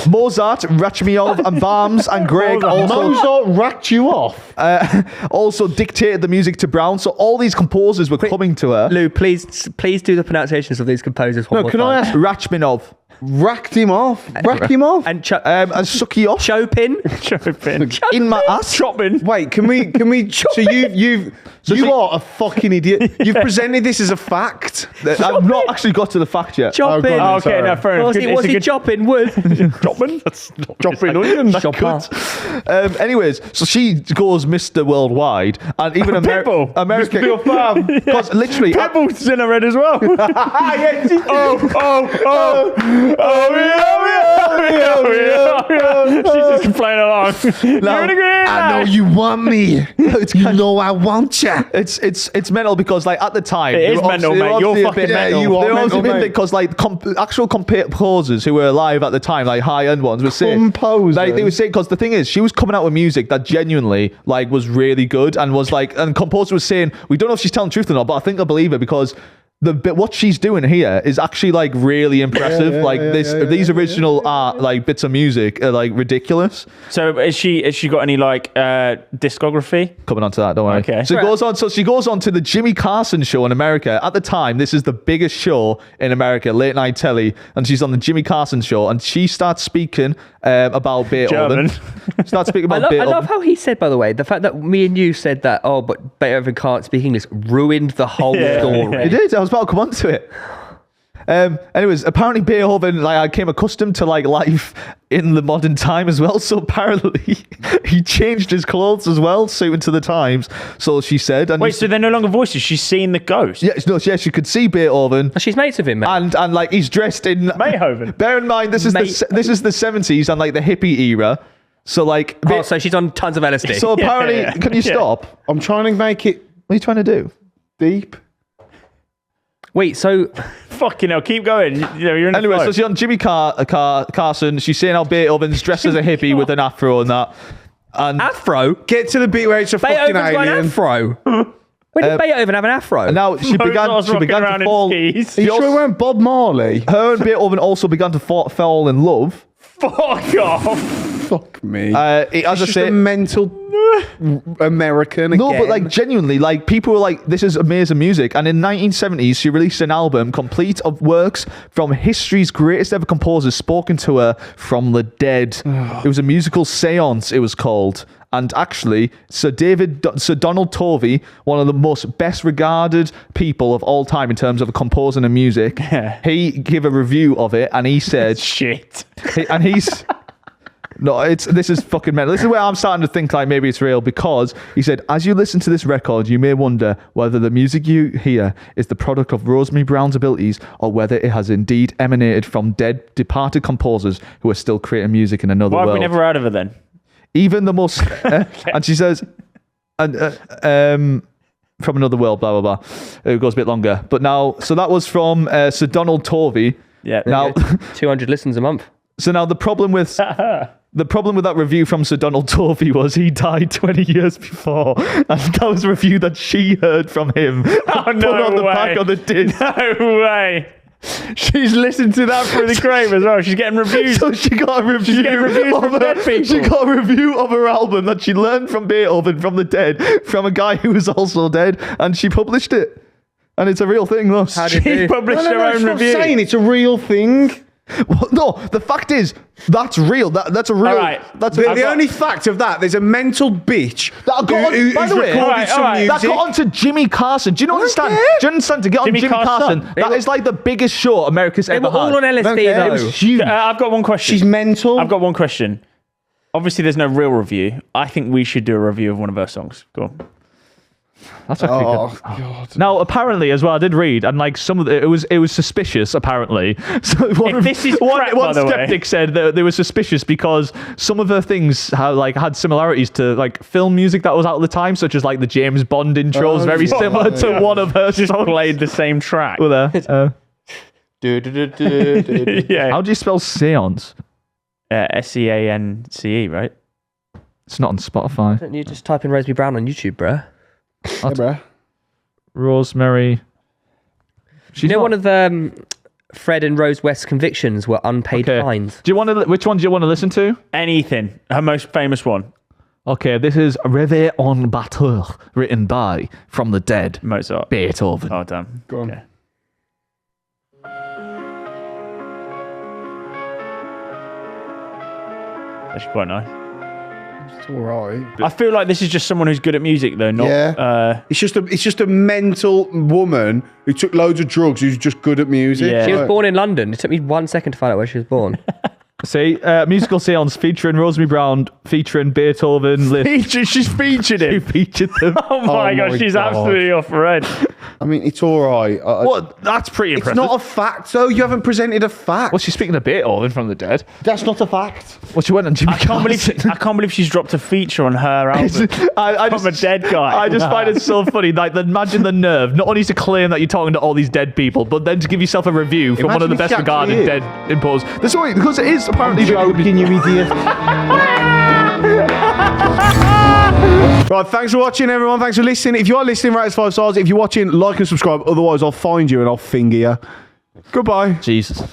Mozart, Rachmaninoff, and Brahms and Grieg Mozart racked you off. also dictated the music to Brown. So all these composers were coming to her. Lou, please do the pronunciations of these composers one more Can time. I ask? Rachmaninoff. Racked him off. Rack him off. And And sucky off Chopin. Chopin. in my ass. Chopin. Wait, can we? So you are a fucking idiot. You've presented this as a fact. I've not actually got to the fact yet. Chopin. Oh, Okay, no, fair enough. Was he chopping wood? Chopin? That's not Chopping onions. Chopin. Anyways, so she goes Mr. Worldwide, and even Pitbull. America, Mr. Fab. because literally, Pitbull's in a red as well. She's just playing along. I know you want me. You know I want ya. it's mental because like at the time It is they were mental, obviously- mate. they were You're obviously a fucking bit- mental. you are They were obviously mental, a bit mate. because like actual composers who were alive at the time, like high end ones, were saying Composers? like they were saying because the thing is she was coming out with music that genuinely like was really good and was like and composer was saying we don't know if she's telling the truth or not, but I think I believe it because what she's doing here is actually like really impressive. These original art like bits of music are like ridiculous. So has she got any like discography? Coming on to that, don't worry. Okay. So she goes on to the Jimmy Carson show in America. At the time, this is the biggest show in America, late night telly, and she's on the Jimmy Carson show, and she starts speaking about Beethoven. Starts speaking about Beethoven. I love how he said, by the way, the fact that me and you said that, but Beethoven can't speak English, ruined the whole story. It did. I was about to come on to it. Anyways, apparently Beethoven I came accustomed to like life in the modern time as well. So apparently he changed his clothes as well, suited to the times. So she said. And wait, so they're no longer voices? She's seeing the ghost? Yeah, she could see Beethoven. She's mates with him, man. And like he's dressed in Beethoven. Bear in mind, this is the 70s and like the hippie era. So like, so she's on tons of LSD. So apparently, can you stop? I'm trying to make it. What are you trying to do? Deep. Wait, so fucking hell, keep going. You're in anyway, so she's on Jimmy Carson. She's saying how Beethoven's dressed as a hippie with an afro and that. And afro? Get to the bit where it's a fucking Beethoven's got an alien. afro. When did Beethoven have an afro? And now she began to fall. Are you sure it weren't Bob Marley? Her and Beethoven also began to fall in love. Fuck off. Fuck me. As I say, a mental American. No, again. but like genuinely, like people were like, "This is amazing music." And in 1970s, she released an album complete of works from history's greatest ever composers spoken to her from the dead. It was a musical séance. It was called. And actually, Sir Donald Tovey, one of the most best regarded people of all time in terms of composing and music, he gave a review of it, and he said, "Shit." This is fucking mental. This is where I'm starting to think like maybe it's real, because he said, as you listen to this record, you may wonder whether the music you hear is the product of Rosemary Brown's abilities or whether it has indeed emanated from departed composers who are still creating music in another world. Why have we never heard of her then? Even the most, and she says, from another world, blah, blah, blah. It goes a bit longer. But now, so that was from Sir Donald Tovey. Yeah. Now 200 listens a month. So now the problem with that review from Sir Donald Tovey was he died 20 years before, and that was a review that she heard from him. Oh, no put on the way. back of the disc. No way. She's listened to that through the grave as well. She's getting reviews. So she got a review. She got a review of her album that she learned from Beethoven from the dead, from a guy who was also dead, and she published it. And it's a real thing, look. She published her own review. Saying it's a real thing. Well, no, the fact is, that's real. That's a real. All right. That's The only fact of that, there's a mental bitch that got on, by the way, music. that got onto Jimmy Carson. Do you understand? Do you understand? To get on Jimmy Carson, that is like the biggest show America's ever had. They were all on LSD though. It was huge. I've got one question. She's mental. I've got one question. Obviously, there's no real review. I think we should do a review of one of her songs. Go on. That's actually good. God. Now, apparently, as well, I did read, and like some of it was suspicious. Apparently, so this is crap, one by the way. skeptic said that they were suspicious because some of her things had similarities to like film music that was out at the time, such as like the James Bond intros, very similar to one of her Just songs. played the same track. Well, there. Yeah. How do you spell seance? SEANCE, right? It's not on Spotify. Don't you just type in Rosemary Brown on YouTube, bruh? Hey, bruh. Rosemary. You know, one of Fred and Rose West's convictions were unpaid fines. Do you want to? Which one do you want to listen to? Anything. Her most famous one. Okay, this is Rêve en Batteur, written by From the Dead, Mozart. Beethoven. Oh, damn. Go on. Okay. That's quite nice. It's all right. I feel like this is just someone who's good at music, though. Not. Yeah. It's just a mental woman who took loads of drugs who's just good at music. Yeah. She was born in London. It took me 1 second to find out where she was born. See, musical seance featuring Rosemary Brown, featuring Beethoven. She's featured She him. featured them. Oh my gosh, she's absolutely off her head. I mean, it's all right. What? That's pretty It's impressive. not a fact, though. You haven't presented a fact. Well, she's speaking of Beethoven from the dead. That's not a fact. Well, she went on Jimmy I can't believe she's dropped a feature on her album. I'm a dead guy. I just find it so funny. Like, imagine the nerve, not only to claim that you're talking to all these dead people, but then to give yourself a review from one of the Imagine best if she actually regarded dead impos. That's right, because it is apparently Joking, you idiot. Right, thanks for watching, everyone. Thanks for listening. If you are listening, rate us 5 stars. If you're watching, like and subscribe. Otherwise, I'll find you and I'll finger you. Goodbye. Jesus.